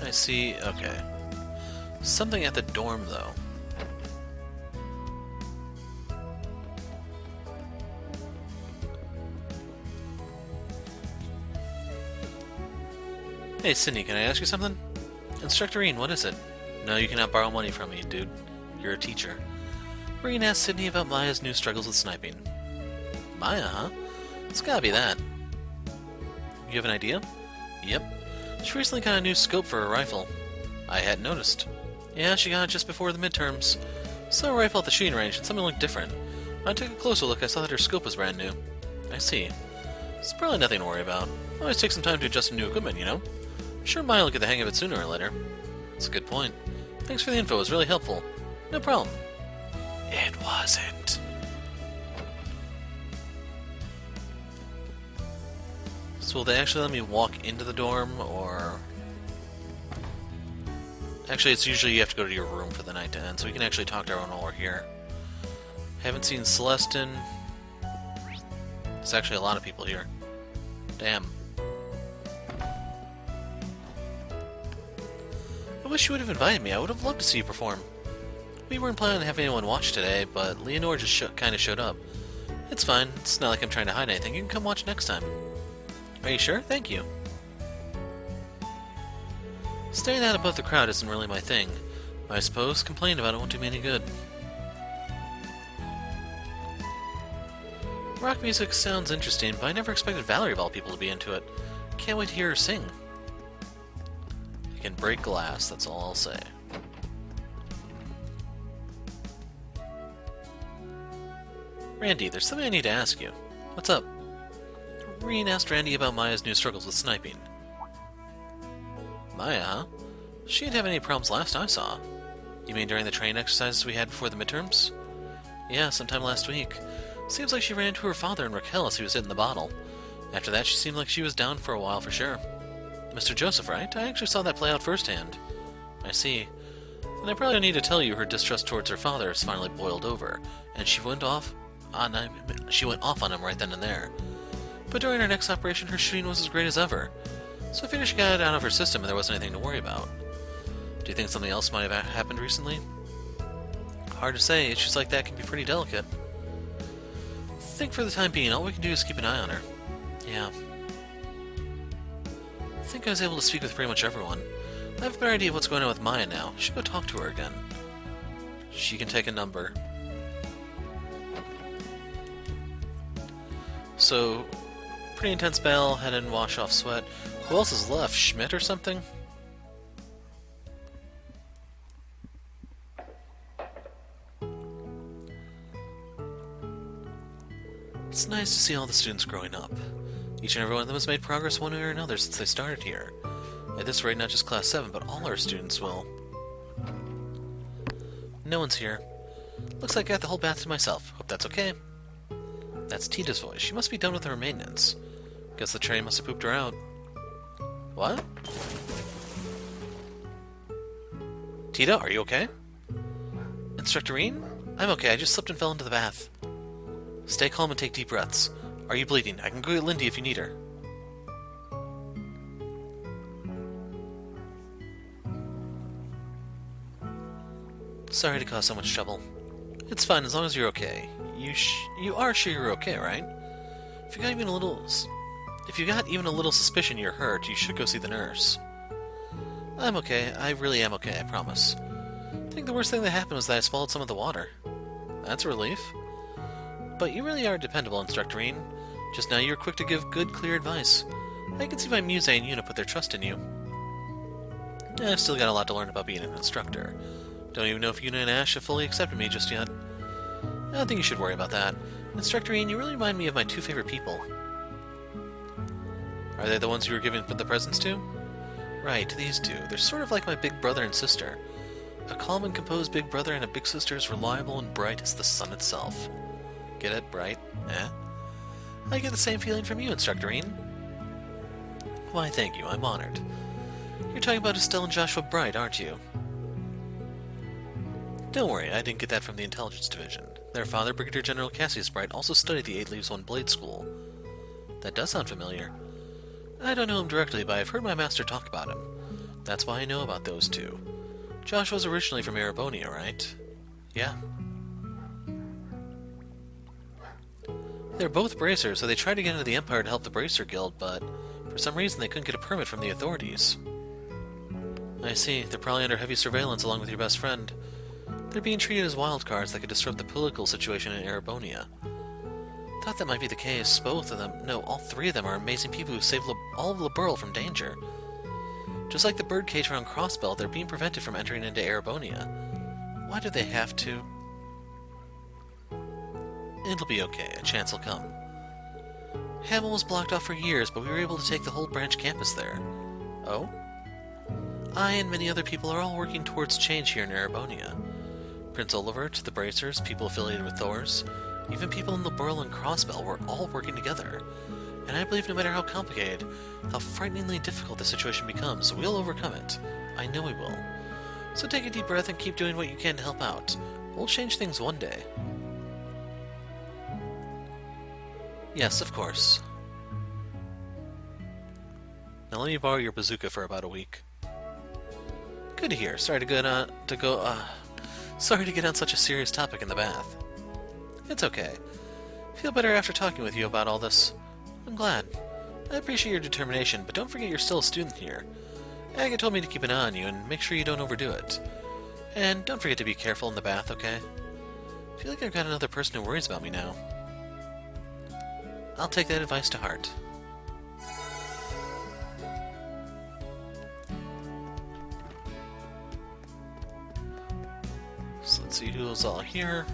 I see, okay. Something at the dorm, though. Hey, Sydney, can I ask you something? Instructorine, what is it? No, you cannot borrow money from me, dude. You're a teacher. Reen asked Sydney about Maya's new struggles with sniping. Maya, huh? It's gotta be that. You have an idea? Yep. She recently got a new scope for her rifle. I hadn't noticed. Yeah, she got it just before the midterms. Saw a rifle at the shooting range and something looked different. When I took a closer look, I saw that her scope was brand new. I see. It's probably nothing to worry about. Always takes some time to adjust to new equipment, you know? I'm sure Maya will get the hang of it sooner or later. That's a good point. Thanks for the info, it was really helpful. No problem. It wasn't. So will they actually let me walk into the dorm, or... Actually, it's usually you have to go to your room for the night to end, so we can actually talk to everyone while we're here. Haven't seen Celestin. There's actually a lot of people here. Damn. I wish you would have invited me. I would have loved to see you perform. We weren't planning on having anyone watch today, but Leonore just kind of showed up. It's fine. It's not like I'm trying to hide anything. You can come watch next time. Are you sure? Thank you. Staying out above the crowd isn't really my thing, but I suppose complaining about it won't do me any good. Rock music sounds interesting, but I never expected Valerie of all people to be into it. Can't wait to hear her sing. You can break glass, that's all I'll say. Randy, there's something I need to ask you. What's up? Reen asked Randy about Maya's new struggles with sniping. Maya, huh? She didn't have any problems last I saw. You mean during the training exercises we had before the midterms? Yeah, sometime last week. Seems like she ran into her father and Raquel as he was hitting the bottle. After that, she seemed like she was down for a while for sure. Mr. Joseph, right? I actually saw that play out firsthand. I see. Then I probably don't need to tell you her distrust towards her father has finally boiled over, and she went off on him right then and there. But during her next operation, her shooting was as great as ever. So I figured she got it out of her system and there wasn't anything to worry about. Do you think something else might have happened recently? Hard to say. Issues like that can be pretty delicate. I think for the time being, all we can do is keep an eye on her. Yeah. I think I was able to speak with pretty much everyone. I have a better idea of what's going on with Maya now. I should go talk to her again. She can take a number. So, pretty intense battle, head and wash off sweat. Who else is left? Schmidt or something? It's nice to see all the students growing up. Each and every one of them has made progress one way or another since they started here. At this rate, not just Class 7, but all our students will. No one's here. Looks like I got the whole bath to myself. Hope that's okay. That's Tita's voice. She must be done with her maintenance. Guess the train must have pooped her out. What? Tita, are you okay? Instructor Reen? I'm okay, I just slipped and fell into the bath. Stay calm and take deep breaths. Are you bleeding? I can go get Lindy if you need her. Sorry to cause so much trouble. It's fine as long as you're okay. You are sure you're okay, right? If you got even a little suspicion you're hurt, you should go see the nurse. I'm okay. I really am okay, I promise. I think the worst thing that happened was that I swallowed some of the water. That's a relief. But you really are dependable, Instructor Reen. Just now you were quick to give good, clear advice. I can see why Muse and Yuna put their trust in you. I've still got a lot to learn about being an instructor. Don't even know if Yuna and Ash have fully accepted me just yet. I don't think you should worry about that. Instructor Ian, you really remind me of my two favorite people. Are they the ones you were giving the presents to? Right, these two. They're sort of like my big brother and sister. A calm and composed big brother and a big sister as reliable and bright as the sun itself. Get it? Bright? Eh? I get the same feeling from you, Instructor Ian. Why, thank you. I'm honored. You're talking about Estelle and Joshua Bright, aren't you? Don't worry, I didn't get that from the Intelligence Division. Their father, Brigadier General Cassius Bright, also studied the 8 Leaves 1 Blade School. That does sound familiar. I don't know him directly, but I've heard my master talk about him. That's why I know about those two. Josh was originally from Erebonia, right? Yeah. They're both bracers, so they tried to get into the Empire to help the Bracer Guild, but for some reason they couldn't get a permit from the authorities. I see. They're probably under heavy surveillance along with your best friend. They're being treated as wild cards that could disrupt the political situation in Erebonia. Thought that might be the case. Both of them, no, all three of them are amazing people who saved all of Liberl from danger. Just like the birdcage around Crossbell, they're being prevented from entering into Erebonia. Why do they have to? It'll be okay. A chance will come. Hamel was blocked off for years, but we were able to take the whole branch campus there. Oh? I and many other people are all working towards change here in Erebonia. Prince Olivert, the Bracers, people affiliated with Thors, even people in Liberl and Crossbell were all working together. And I believe no matter how complicated, how frighteningly difficult the situation becomes, we'll overcome it. I know we will. So take a deep breath and keep doing what you can to help out. We'll change things one day. Yes, of course. Now let me borrow your bazooka for about a week. Good to hear. Sorry to get on such a serious topic in the bath. It's okay. Feel better after talking with you about all this. I'm glad. I appreciate your determination, but don't forget you're still a student here. Aga told me to keep an eye on you and make sure you don't overdo it. And don't forget to be careful in the bath, okay? I feel like I've got another person who worries about me now. I'll take that advice to heart. So let's see who's all here.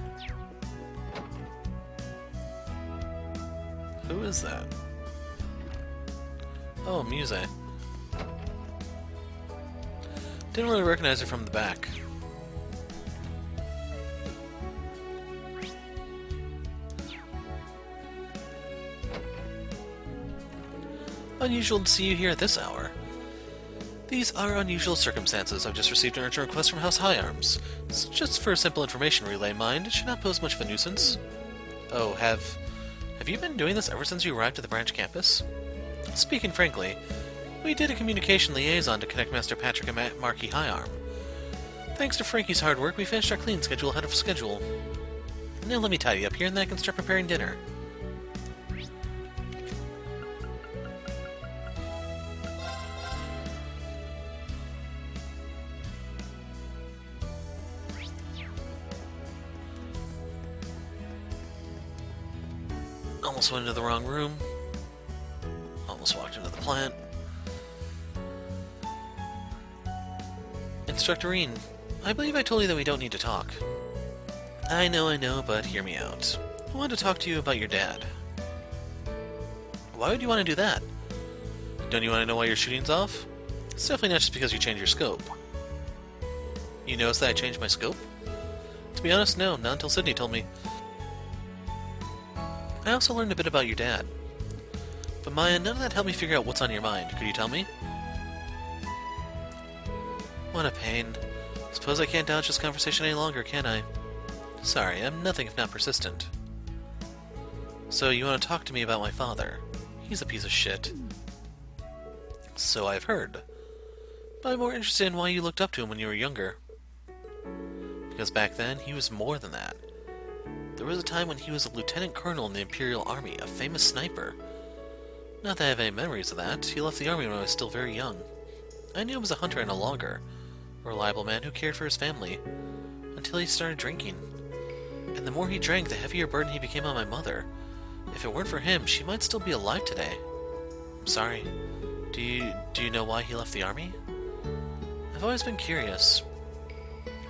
Who is that? Oh, Muse. Didn't really recognize her from the back. Unusual to see you here at this hour. These are unusual circumstances. I've just received an urgent request from House High Arms. It's just for a simple information relay, mind. It should not pose much of a nuisance. Oh, have you been doing this ever since you arrived at the branch campus? Speaking frankly, we did a communication liaison to connect Master Patrick and Marquis High Arm. Thanks to Frankie's hard work, we finished our clean schedule ahead of schedule. Now let me tidy up here and then I can start preparing dinner. Almost went into the wrong room. Almost walked into the plant. Instructorine, I believe I told you that we don't need to talk. I know, but hear me out. I want to talk to you about your dad. Why would you want to do that? Don't you want to know why your shooting's off? It's definitely not just because you changed your scope. You noticed that I changed my scope? To be honest, no, not until Sydney told me. I also learned a bit about your dad. But Maya, none of that helped me figure out what's on your mind. Could you tell me? What a pain. Suppose I can't dodge this conversation any longer, can I? Sorry, I'm nothing if not persistent. So you want to talk to me about my father? He's a piece of shit. So I've heard. But I'm more interested in why you looked up to him when you were younger. Because back then, he was more than that. There was a time when he was a lieutenant colonel in the Imperial Army, a famous sniper. Not that I have any memories of that. He left the army when I was still very young. I knew him as a hunter and a logger, a reliable man who cared for his family, until he started drinking. And the more he drank, the heavier burden he became on my mother. If it weren't for him, she might still be alive today. I'm sorry. Do you know why he left the army? I've always been curious.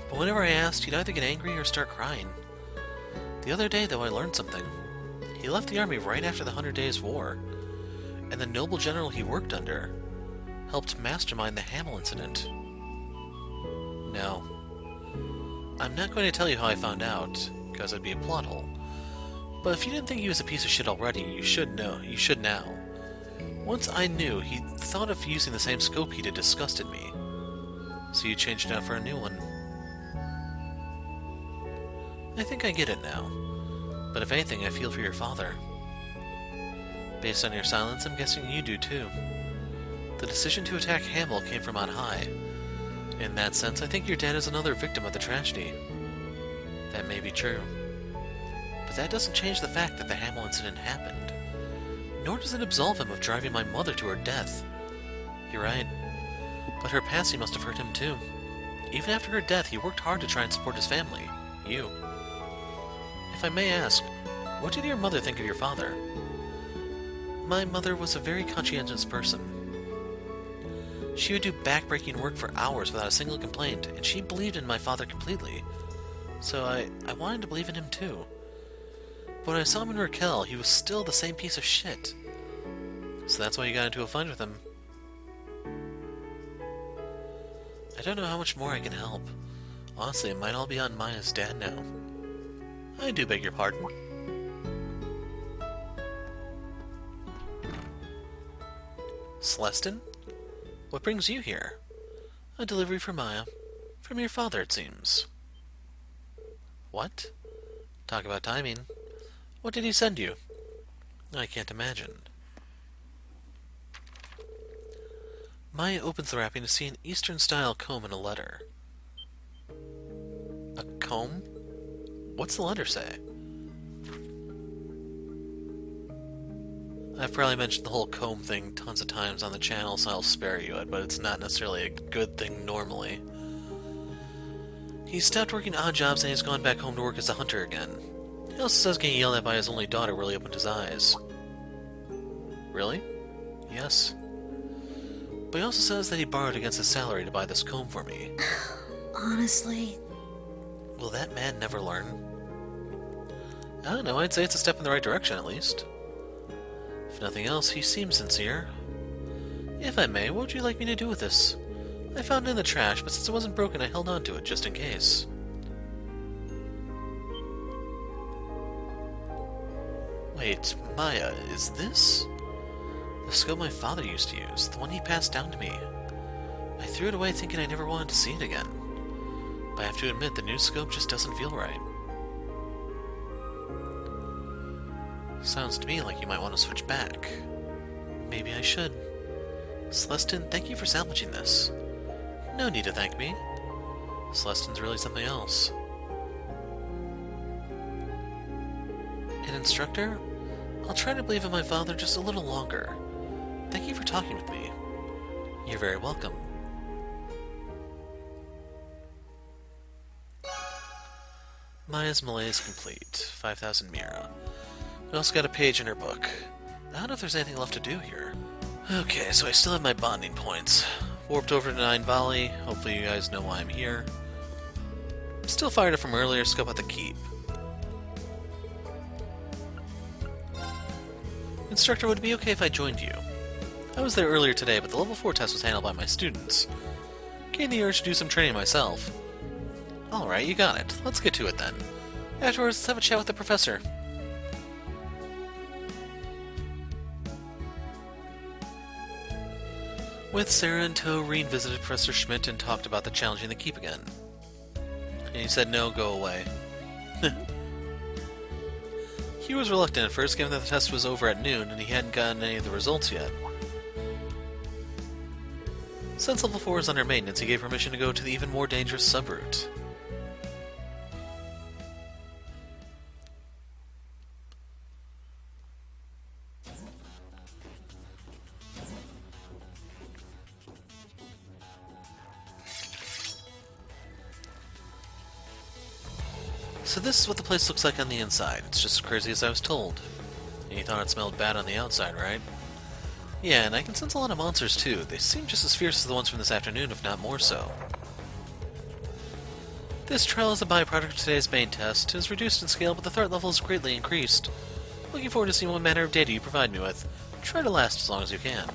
But whenever I asked, he'd either get angry or start crying. The other day, though, I learned something. He left the army right after the 100 Days War, and the noble general he worked under helped mastermind the Hamel incident. No. I'm not going to tell you how I found out, because it'd be a plot hole. But if you didn't think he was a piece of shit already, you should know. You should now. Once I knew, he thought of using the same scope he'd disgusted me. So you changed it out for a new one. I think I get it now. But if anything, I feel for your father. Based on your silence, I'm guessing you do too. The decision to attack Hamel came from on high. In that sense, I think your dad is another victim of the tragedy. That may be true. But that doesn't change the fact that the Hamel incident happened. Nor does it absolve him of driving my mother to her death. You're right. But her passing must have hurt him too. Even after her death, he worked hard to try and support his family. You. If I may ask, what did your mother think of your father? My mother was a very conscientious person. She would do back-breaking work for hours without a single complaint, and she believed in my father completely. So I wanted to believe in him too. But when I saw him in Raquel, he was still the same piece of shit. So that's why you got into a fight with him. I don't know how much more I can help. Honestly, it might all be on Maya's dad now. I do beg your pardon. Celestin? What brings you here? A delivery for Maya. From your father, it seems. What? Talk about timing. What did he send you? I can't imagine. Maya opens the wrapping to see an Eastern-style comb and a letter. A comb? What's the letter say? I've probably mentioned the whole comb thing tons of times on the channel, so I'll spare you it, but it's not necessarily a good thing normally. He's stopped working odd jobs and he's gone back home to work as a hunter again. He also says getting yelled at by his only daughter really opened his eyes. Really? Yes. But he also says that he borrowed against his salary to buy this comb for me. Honestly... Will that man never learn? I don't know, I'd say it's a step in the right direction at least. If nothing else, he seems sincere. If I may, what would you like me to do with this? I found it in the trash, but since it wasn't broken, I held on to it just in case. Wait, Maya, is this the scope my father used to use, the one he passed down to me? I threw it away thinking I never wanted to see it again. But I have to admit, the new scope just doesn't feel right. Sounds to me like you might want to switch back. Maybe I should. Celestin, thank you for salvaging this. No need to thank me. Celestin's really something else. An instructor? I'll try to believe in my father just a little longer. Thank you for talking with me. You're very welcome. Maya's Malay is complete. 5,000 Mira. We also got a page in her book. I don't know if there's anything left to do here. Okay, so I still have my bonding points. Warped over to 9 Valley. Hopefully you guys know why I'm here. Still fired up from earlier, scope out the keep. Instructor, would it be okay if I joined you? I was there earlier today, but the level 4 test was handled by my students. Gained the urge to do some training myself. Alright, you got it. Let's get to it then. Afterwards, let's have a chat with the professor. With Sara in tow, Reen visited Professor Schmidt and talked about the challenging the keep again. And he said no, go away. He was reluctant at first, given that the test was over at noon and he hadn't gotten any of the results yet. Since level 4 is under maintenance, he gave permission to go to the even more dangerous subroute. So this is what the place looks like on the inside. It's just as crazy as I was told. And you thought it smelled bad on the outside, right? Yeah, and I can sense a lot of monsters too. They seem just as fierce as the ones from this afternoon, if not more so. This trial is a byproduct of today's main test. It is reduced in scale, but the threat level is greatly increased. Looking forward to seeing what manner of data you provide me with. Try to last as long as you can.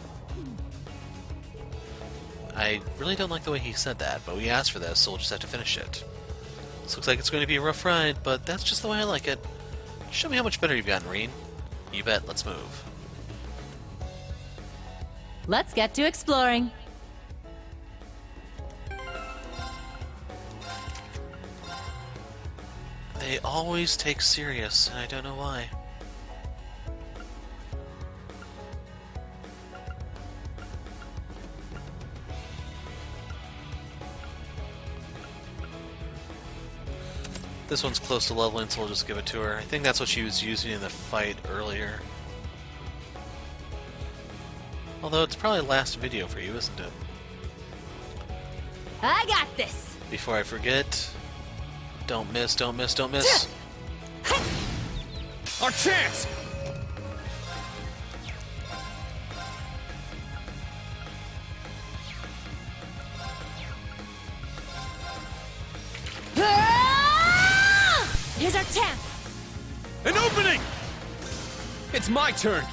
I really don't like the way he said that, but we asked for this, so we'll just have to finish it. This looks like it's going to be a rough ride, but that's just the way I like it. Show me how much better you've gotten, Reen. You bet, let's move. Let's get to exploring. They always take serious, and I don't know why. This one's close to leveling, so we'll just give it to her. I think that's what she was using in the fight earlier. Although it's probably last video for you, isn't it? I got this. Before I forget, don't miss, don't miss, don't miss. Our chance! Here's our chance. An opening! It's my turn!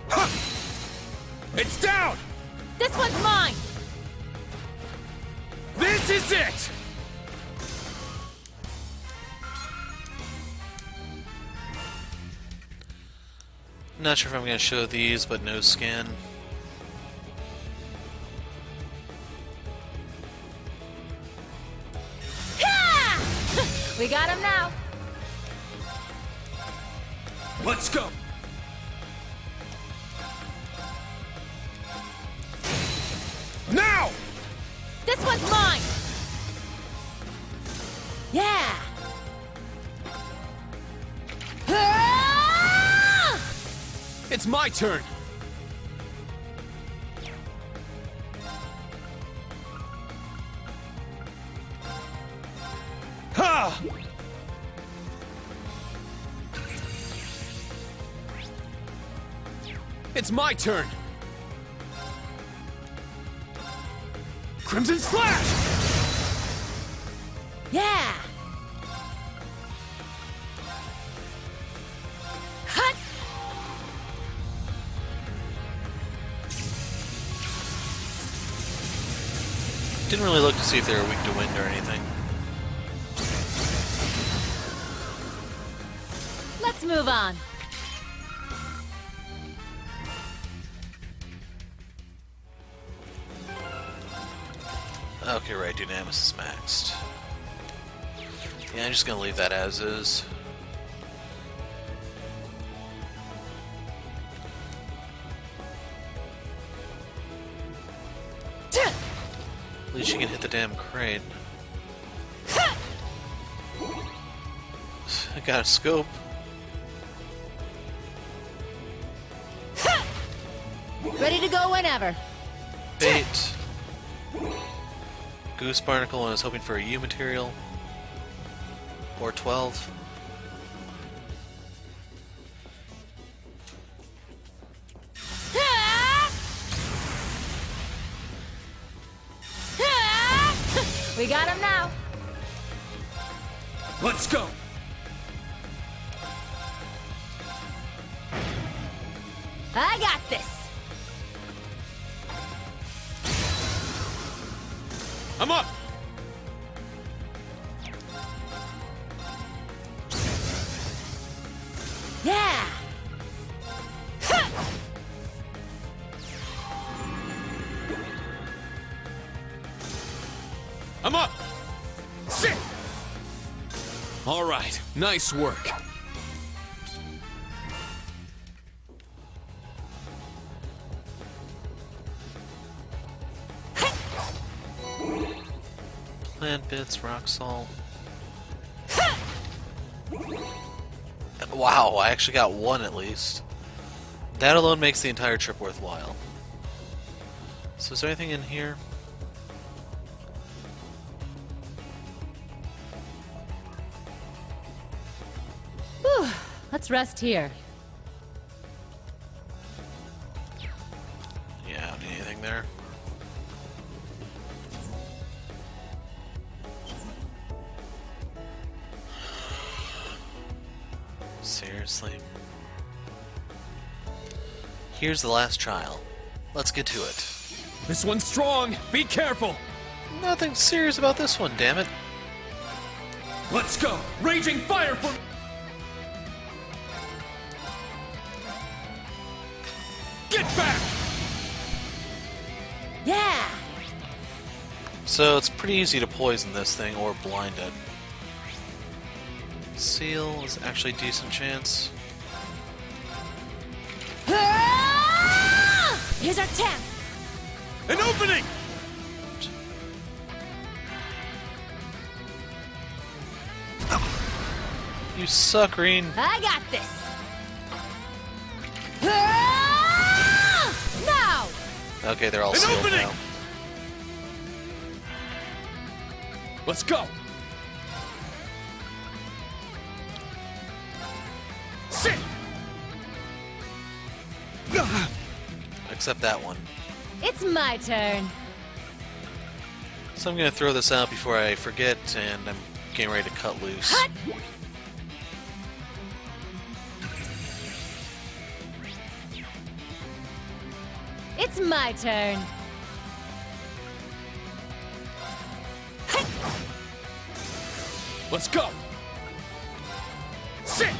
Huh! It's down! This one's mine. This is it! Not sure if I'm going to show these, but no scan. Ha! We got him now. Let's go! Now! This one's mine. Yeah. Ah! It's my turn! Ha! It's my turn! Crimson Slash! Yeah. Hut. Didn't really look to see if they were weak to wind or anything. Let's move on. Okay, right, Dynamis is maxed. Yeah, I'm just gonna leave that as is. At least you can hit the damn crane. I got a scope. Ready to go whenever. Bait. Goose Barnacle, and I was hoping for a U material. Or 12. We got him now. Let's go. I got this. I'm up. Yeah. I'm up. Sit. All right. Nice work. Plant bits, rock salt. Wow, I actually got one at least. That alone makes the entire trip worthwhile. So is there anything in here? Whew. Let's rest here. Yeah, I don't need anything there. Seriously? Here's the last trial. Let's get to it. This one's strong. Be careful. Nothing serious about this one, damn it. Let's go. Raging fire for... Get back! Yeah. So it's pretty easy to poison this thing or blind it. Seal is actually a decent chance. Here's our chance. An opening! You suck, Reen. I got this. Now. Okay, they're all An sealed opening! now. Let's go. Sit! Except that one. It's my turn. So I'm gonna throw this out before I forget, and I'm getting ready to cut loose. Hut. It's my turn. Let's go. Sit!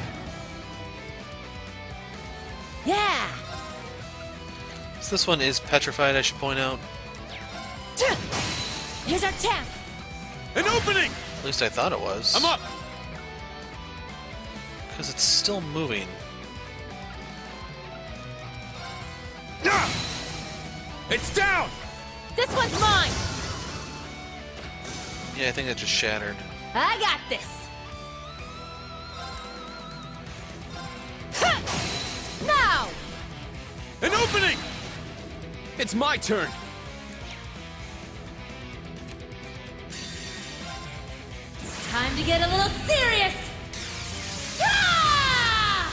Yeah. So this one is petrified, I should point out. Here's our chance. An opening! At least I thought it was. I'm up! Because it's still moving. It's down! This one's mine. Yeah, I think it just shattered. I got this. Now. An opening! It's my turn! Time to get a little serious. Ah!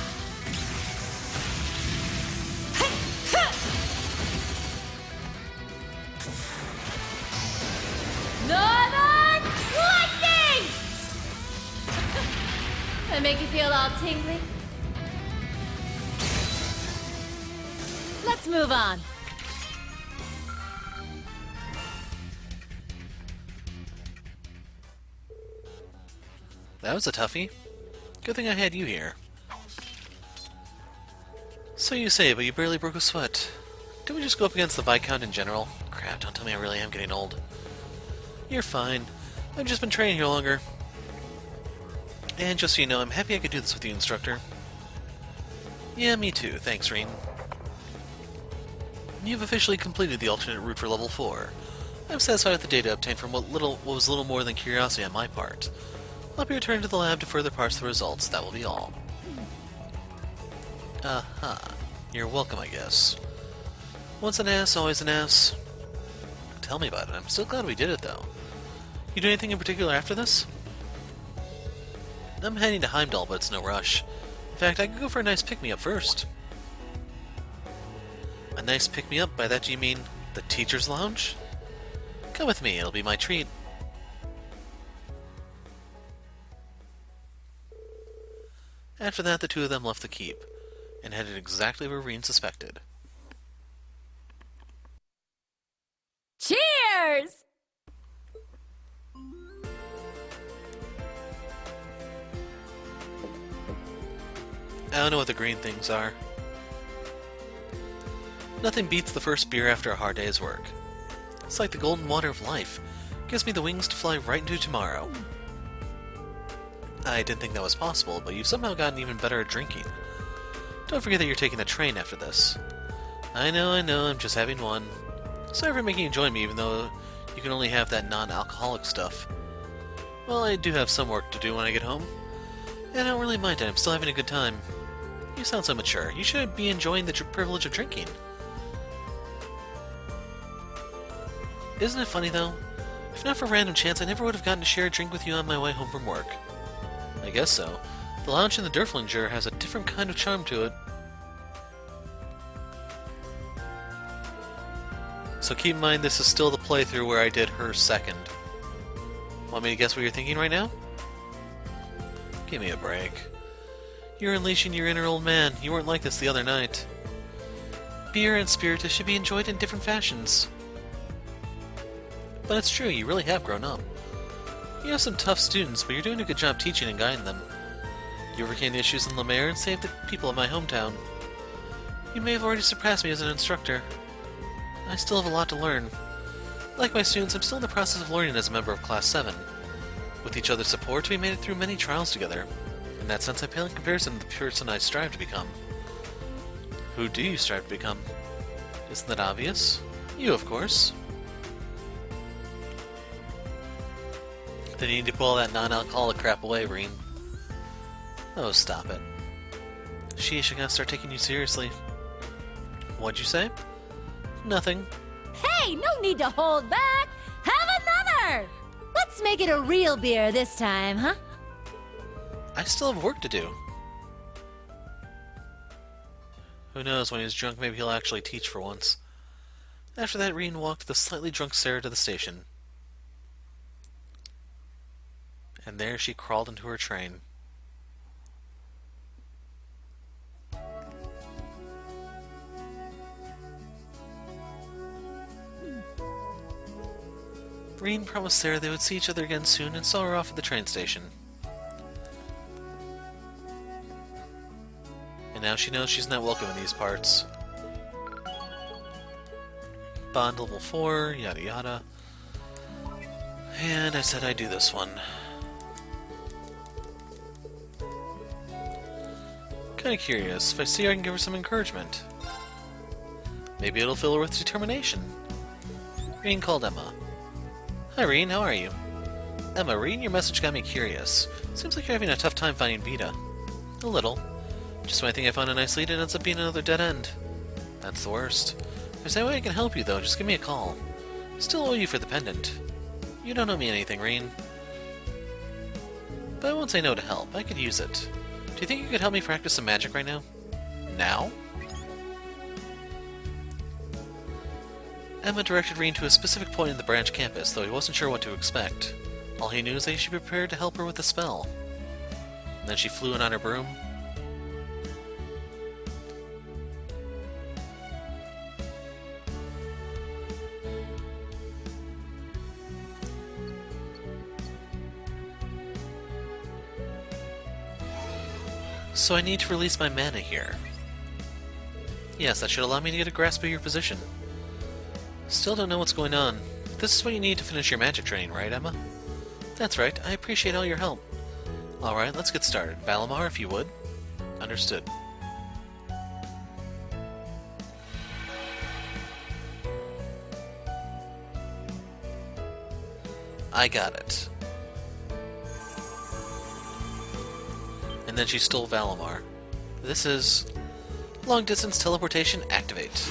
Northern Lightning! That make you feel all tingly? Let's move on. That was a toughie. Good thing I had you here. So you say, but you barely broke a sweat. Did we just go up against the Viscount in general? Crap, don't tell me I really am getting old. You're fine. I've just been training here longer. And just so you know, I'm happy I could do this with you, instructor. Yeah, me too. Thanks, Reen. You've officially completed the alternate route for level 4. I'm satisfied with the data obtained from what was little more than curiosity on my part. I'll be returning to the lab to further parse the results. That will be all. Uh-huh. You're welcome, I guess. Once an ass, always an ass. Tell me about it. I'm still glad we did it, though. You do anything in particular after this? I'm heading to Heimdall, but it's no rush. In fact, I could go for a nice pick-me-up first. A nice pick-me-up? By that do you mean the teacher's lounge? Come with me, it'll be my treat. After that, the two of them left the keep, and headed exactly where Reen suspected. Cheers! I don't know what the green things are. Nothing beats the first beer after a hard day's work. It's like the golden water of life. It gives me the wings to fly right into tomorrow. I didn't think that was possible, but you've somehow gotten even better at drinking. Don't forget that you're taking the train after this. I know, I'm just having one. Sorry for making you join me, even though you can only have that non-alcoholic stuff. Well, I do have some work to do when I get home. And I don't really mind it, I'm still having a good time. You sound so mature. You should be enjoying the privilege of drinking. Isn't it funny, though? If not for random chance, I never would have gotten to share a drink with you on my way home from work. I guess so. The lounge in the Derflinger has a different kind of charm to it. So keep in mind, this is still the playthrough where I did her second. Want me to guess what you're thinking right now? Give me a break. You're unleashing your inner old man. You weren't like this the other night. Beer and spiritus should be enjoyed in different fashions. But it's true, you really have grown up. You have some tough students, but you're doing a good job teaching and guiding them. You overcame the issues in Lemaire and saved the people of my hometown. You may have already surpassed me as an instructor. I still have a lot to learn. Like my students, I'm still in the process of learning as a member of Class 7. With each other's support, we made it through many trials together. In that sense, I pale in comparison to the person I strive to become. Who do you strive to become? Isn't that obvious? You, of course. Then you need to pull all that non-alcoholic crap away, Reen. Oh, stop it. Sheesh, I gotta start taking you seriously. What'd you say? Nothing. Hey, no need to hold back! Have another! Let's make it a real beer this time, huh? I still have work to do. Who knows, when he's drunk, maybe he'll actually teach for once. After that, Reen walked the slightly drunk Sara to the station. And there she crawled into her train. Reen promised Sara they would see each other again soon and saw her off at the train station. And now she knows she's not welcome in these parts. Bond level 4, yada yada. And I said I'd do this one. Kinda curious. If I see her, I can give her some encouragement. Maybe it'll fill her with determination. Reen called Emma. Hi, Reen. How are you? Emma, reading your message got me curious. Seems like you're having a tough time finding Vita. A little. Just when I think I found a nice lead, it ends up being another dead end. That's the worst. If there's any way I can help you, though, just give me a call. Still owe you for the pendant. You don't owe me anything, Reen. But I won't say no to help. I could use it. Do you think you could help me practice some magic right now? Now? Emma directed Reen to a specific point in the branch campus, though he wasn't sure what to expect. All he knew is that he should be prepared to help her with a spell. And then she flew in on her broom. So I need to release my mana here. Yes, that should allow me to get a grasp of your position. Still don't know what's going on. This is what you need to finish your magic training, right, Emma? That's right, I appreciate all your help. Alright, let's get started. Valimar, if you would. Understood. I got it. And then she stole Valimar. This is... long distance teleportation activate.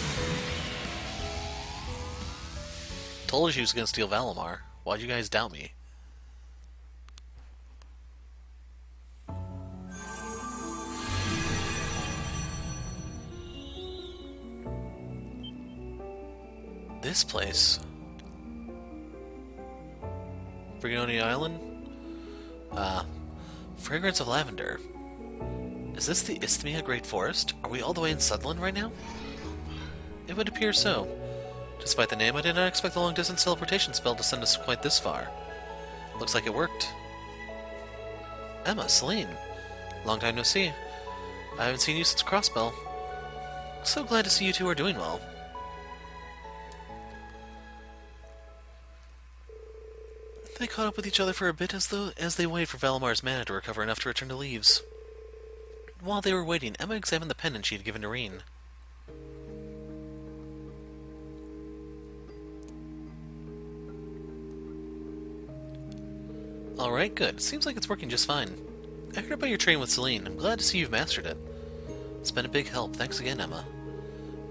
Told you she was gonna steal Valimar. Why'd you guys doubt me? This place? Brignoni Island? Fragrance of lavender. Is this the Isthmia Great Forest? Are we all the way in Sutherland right now? It would appear so. Despite the name, I did not expect the long-distance teleportation spell to send us quite this far. Looks like it worked. Emma, Celine. Long time no see. I haven't seen you since Crossbell. So glad to see you two are doing well. They caught up with each other for a bit as they waited for Valimar's mana to recover enough to return to Leaves. While they were waiting, Emma examined the pendant she had given to Reen. Alright, good. Seems like it's working just fine. I heard about your training with Celine. I'm glad to see you've mastered it. It's been a big help. Thanks again, Emma.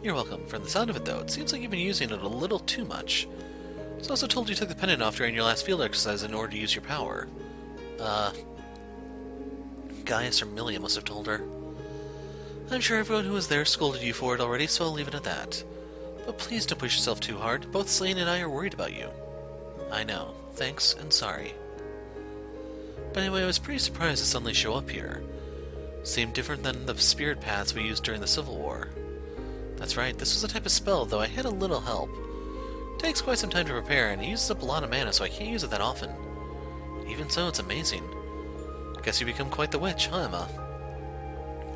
You're welcome. From the sound of it, though, it seems like you've been using it a little too much. I was also told you took the pendant off during your last field exercise in order to use your power. Gaius or Millia must have told her. I'm sure everyone who was there scolded you for it already, so I'll leave it at that. But please don't push yourself too hard. Both Celine and I are worried about you. I know. Thanks, and sorry. But anyway, I was pretty surprised to suddenly show up here. Seemed different than the spirit paths we used during the Civil War. That's right, this was a type of spell, though I had a little help. It takes quite some time to prepare, and it uses up a lot of mana, so I can't use it that often. Even so, it's amazing. Guess you become quite the witch, huh, Emma?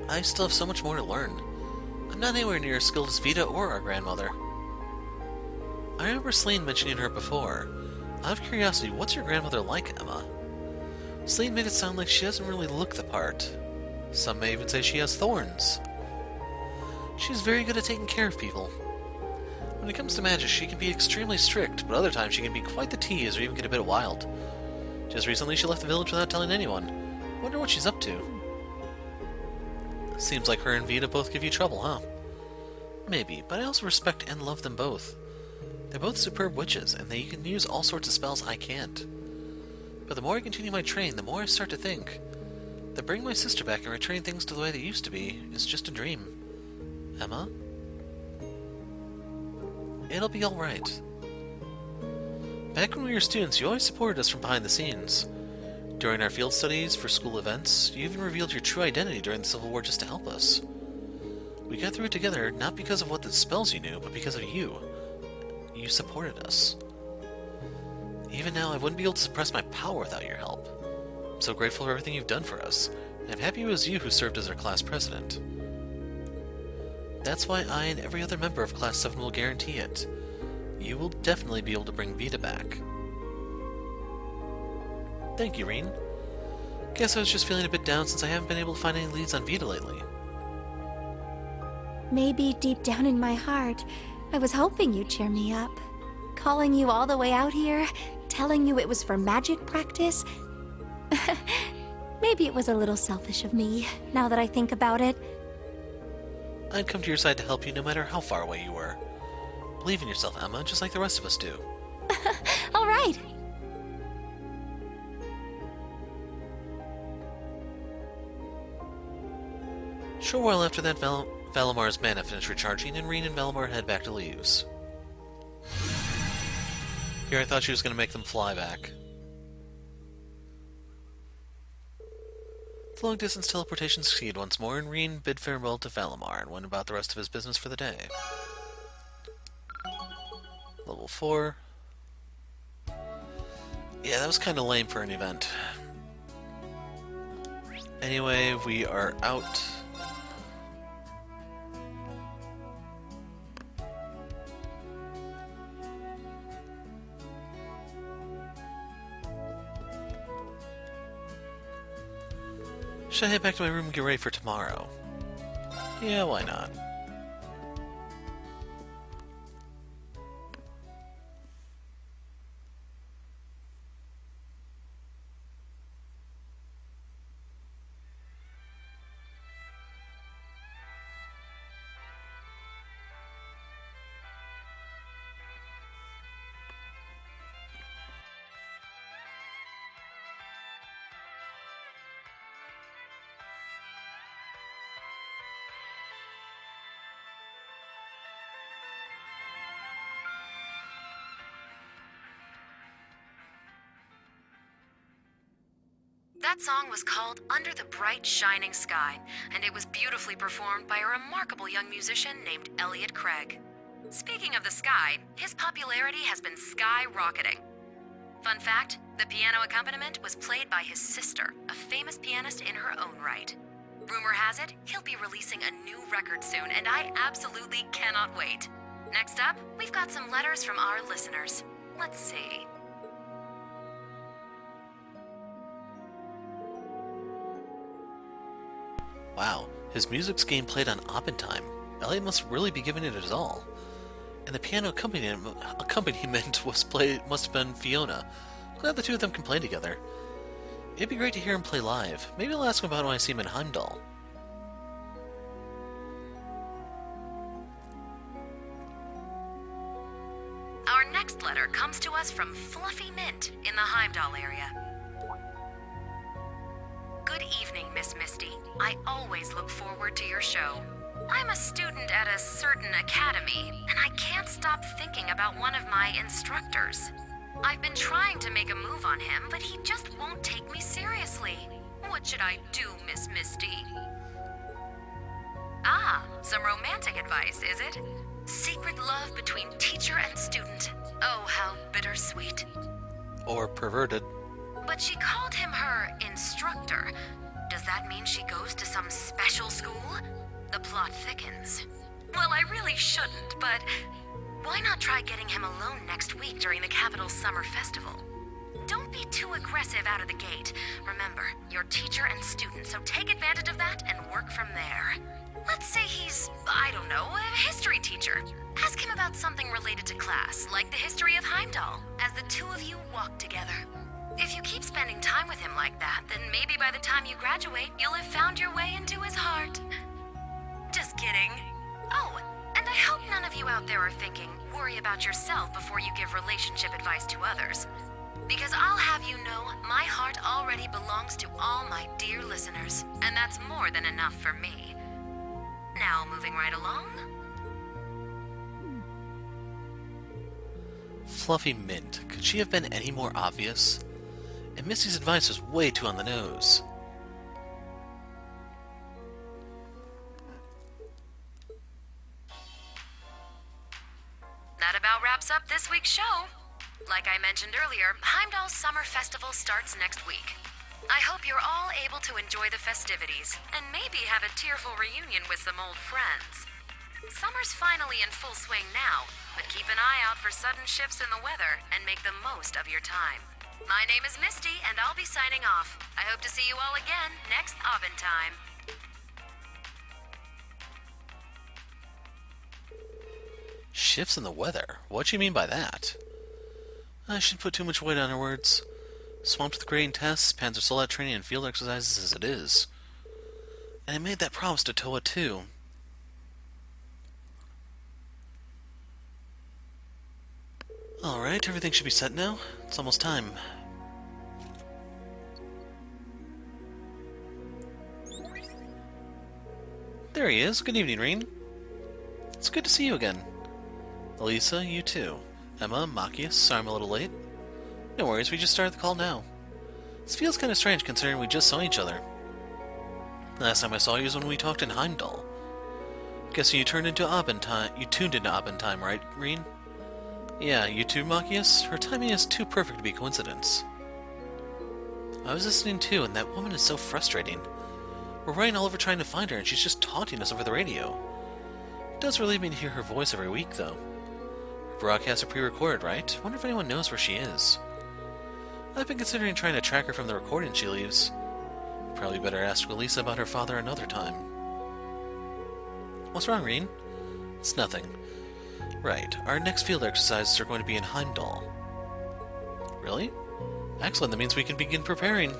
I still have so much more to learn. I'm not anywhere near as skilled as Vita or our grandmother. I remember Celine mentioning her before. Out of curiosity, what's your grandmother like, Emma? Celine made it sound like she doesn't really look the part. Some may even say she has thorns. She's very good at taking care of people. When it comes to magic, she can be extremely strict, but other times she can be quite the tease or even get a bit wild. Just recently she left the village without telling anyone. Wonder what she's up to. Seems like her and Vita both give you trouble, huh? Maybe, but I also respect and love them both. They're both superb witches, and they can use all sorts of spells I can't. But the more I continue my training, the more I start to think that bringing my sister back and returning things to the way they used to be is just a dream. Emma? It'll be alright. Back when we were students, you always supported us from behind the scenes. During our field studies for school events, you even revealed your true identity during the Civil War just to help us. We got through it together, not because of what the spells you knew, but because of you. You supported us. Even now, I wouldn't be able to suppress my power without your help. I'm so grateful for everything you've done for us, and I'm happy it was you who served as our class president. That's why I and every other member of Class 7 will guarantee it. You will definitely be able to bring Vita back. Thank you, Reen. Guess I was just feeling a bit down since I haven't been able to find any leads on Vita lately. Maybe deep down in my heart, I was hoping you'd cheer me up. Calling you all the way out here, telling you it was for magic practice. Maybe it was a little selfish of me, now that I think about it. I'd come to your side to help you no matter how far away you were. Believe in yourself, Emma, just like the rest of us do. All right. Short while after that, Valimar's mana finished recharging, and Reen and Valimar head back to Leaves. Here I thought she was going to make them fly back. The long-distance teleportation succeeded once more, and Reen bid farewell to Valimar and went about the rest of his business for the day. Level 4. Yeah, that was kind of lame for an event. Anyway, we are out. Should I head back to my room and get ready for tomorrow? Yeah, why not? That song was called Under the Bright Shining Sky, and it was beautifully performed by a remarkable young musician named Elliot Craig. Speaking of the sky, his popularity has been skyrocketing. Fun fact, the piano accompaniment was played by his sister, a famous pianist in her own right. Rumor has it, he'll be releasing a new record soon, and I absolutely cannot wait. Next up, we've got some letters from our listeners. Let's see. Wow, his music's game played on Oppenheim. Elliot must really be giving it his all. And the piano accompaniment must have been Fiona. Glad the two of them can play together. It'd be great to hear him play live. Maybe I'll ask him about it when I see him in Heimdall. Our next letter comes to us from Fluffy Mint in the Heimdall area. Good evening, Miss Misty. I always look forward to your show. I'm a student at a certain academy, and I can't stop thinking about one of my instructors. I've been trying to make a move on him, but he just won't take me seriously. What should I do, Miss Misty? Ah, some romantic advice, is it? Secret love between teacher and student. Oh, how bittersweet. Or perverted. But she called him her instructor. Does that mean she goes to some special school? The plot thickens. Well, I really shouldn't, but why not try getting him alone next week during the capital's summer festival? Don't be too aggressive out of the gate. Remember, you're teacher and student, so take advantage of that and work from there. Let's say he's, I don't know, a history teacher. Ask him about something related to class, like the history of Heimdall, as the two of you walk together. If you keep spending time with him like that, then maybe by the time you graduate, you'll have found your way into his heart. Just kidding. Oh, and I hope none of you out there are thinking, worry about yourself before you give relationship advice to others. Because I'll have you know, my heart already belongs to all my dear listeners, and that's more than enough for me. Now, moving right along. Fluffy Mint. Could she have been any more obvious? And Misty's advice was way too on the nose. That about wraps up this week's show. Like I mentioned earlier, Heimdall's Summer Festival starts next week. I hope you're all able to enjoy the festivities, and maybe have a tearful reunion with some old friends. Summer's finally in full swing now, but keep an eye out for sudden shifts in the weather and make the most of your time. My name is Misty, and I'll be signing off. I hope to see you all again next Oven Time. Shifts in the weather? What do you mean by that? I shouldn't put too much weight on her words. Swamped with grading tests, Panzer Soldat training, and field exercises as it is. And I made that promise to Toa too. Alright, everything should be set now. It's almost time. There he is. Good evening, Reen. It's good to see you again. Elisa, you too. Emma, Machias, sorry I'm a little late. No worries, we just started the call now. This feels kind of strange considering we just saw each other. Last time I saw you was when we talked in Heimdall. Guessing you tuned into Abendtime, right, Reen? Yeah, you too, Machias? Her timing is too perfect to be coincidence. I was listening too, and that woman is so frustrating. We're running all over trying to find her, and she's just taunting us over the radio. It does relieve me to hear her voice every week, though. Her broadcasts are pre-recorded, right? Wonder if anyone knows where she is. I've been considering trying to track her from the recording she leaves. Probably better ask Elisa about her father another time. What's wrong, Reen? It's nothing. Right, our next field exercises are going to be in Heimdall. Really? Excellent, that means we can begin preparing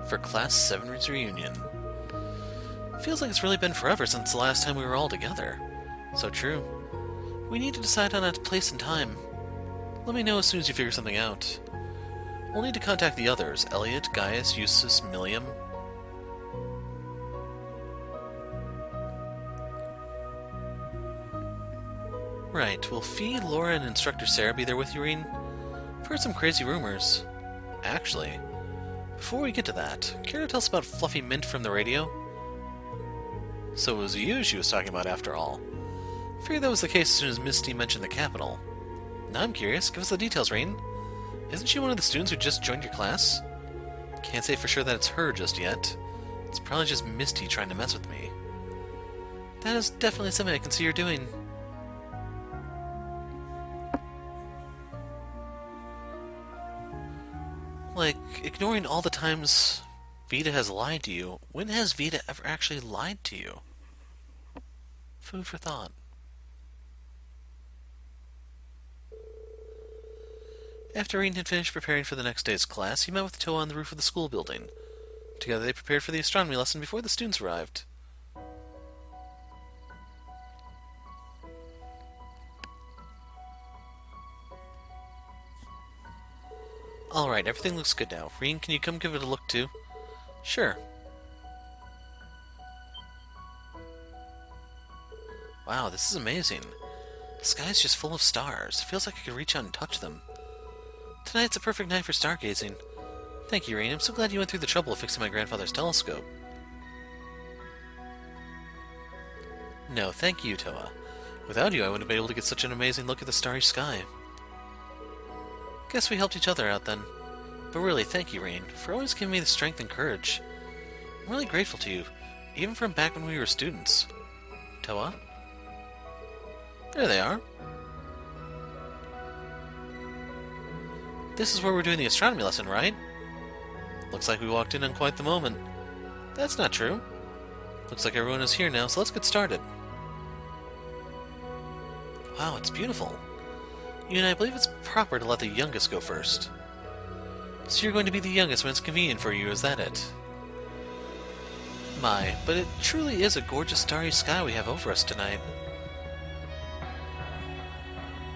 for Class 7's reunion. Feels like it's really been forever since the last time we were all together. So true. We need to decide on a place and time. Let me know as soon as you figure something out. We'll need to contact the others, Elliot, Gaius, Eustace, Milliam. Right, will Fee, Laura, and Instructor Sarah be there with you, Reen? I've heard some crazy rumors. Actually, before we get to that, care to tell us about Fluffy Mint from the radio? So it was you she was talking about after all. Figured that was the case as soon as Misty mentioned the capital. Now I'm curious, give us the details, Reen. Isn't she one of the students who just joined your class? Can't say for sure that it's her just yet. It's probably just Misty trying to mess with me. That is definitely something I can see her doing. Like, ignoring all the times Vita has lied to you, when has Vita ever actually lied to you? Food for thought. After Reen had finished preparing for the next day's class, he met with Toa on the roof of the school building. Together they prepared for the astronomy lesson before the students arrived. Alright, everything looks good now. Reen, can you come give it a look too? Sure. Wow, this is amazing. The sky's just full of stars. It feels like I could reach out and touch them. Tonight's a perfect night for stargazing. Thank you, Reen. I'm so glad you went through the trouble of fixing my grandfather's telescope. No, thank you, Toa. Without you, I wouldn't have been able to get such an amazing look at the starry sky. Guess we helped each other out then. But really, thank you, Reen, for always giving me the strength and courage. I'm really grateful to you, even from back when we were students. Toa? There they are. This is where we're doing the astronomy lesson, right? Looks like we walked in on quite the moment. That's not true. Looks like everyone is here now, so let's get started. Wow, it's beautiful. You and I believe it's proper to let the youngest go first. So you're going to be the youngest when it's convenient for you, is that it? My, but it truly is a gorgeous starry sky we have over us tonight.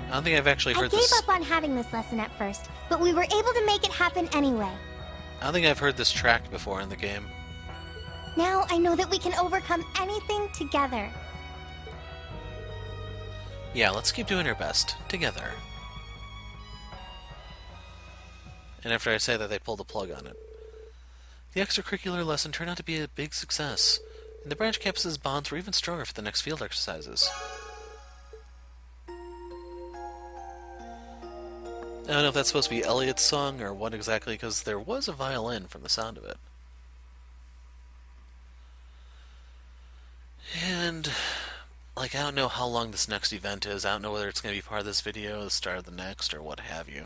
I don't think I've actually heard this. I gave up on having this lesson at first, but we were able to make it happen anyway. I don't think I've heard this track before in the game. Now I know that we can overcome anything together. Yeah, let's keep doing our best. Together. And after I say that, they pull the plug on it. The extracurricular lesson turned out to be a big success, and the branch campus's bonds were even stronger for the next field exercises. I don't know if that's supposed to be Elliot's song or what exactly, because there was a violin from the sound of it. And, like, I don't know how long this next event is. I don't know whether it's going to be part of this video, the start of the next, or what have you.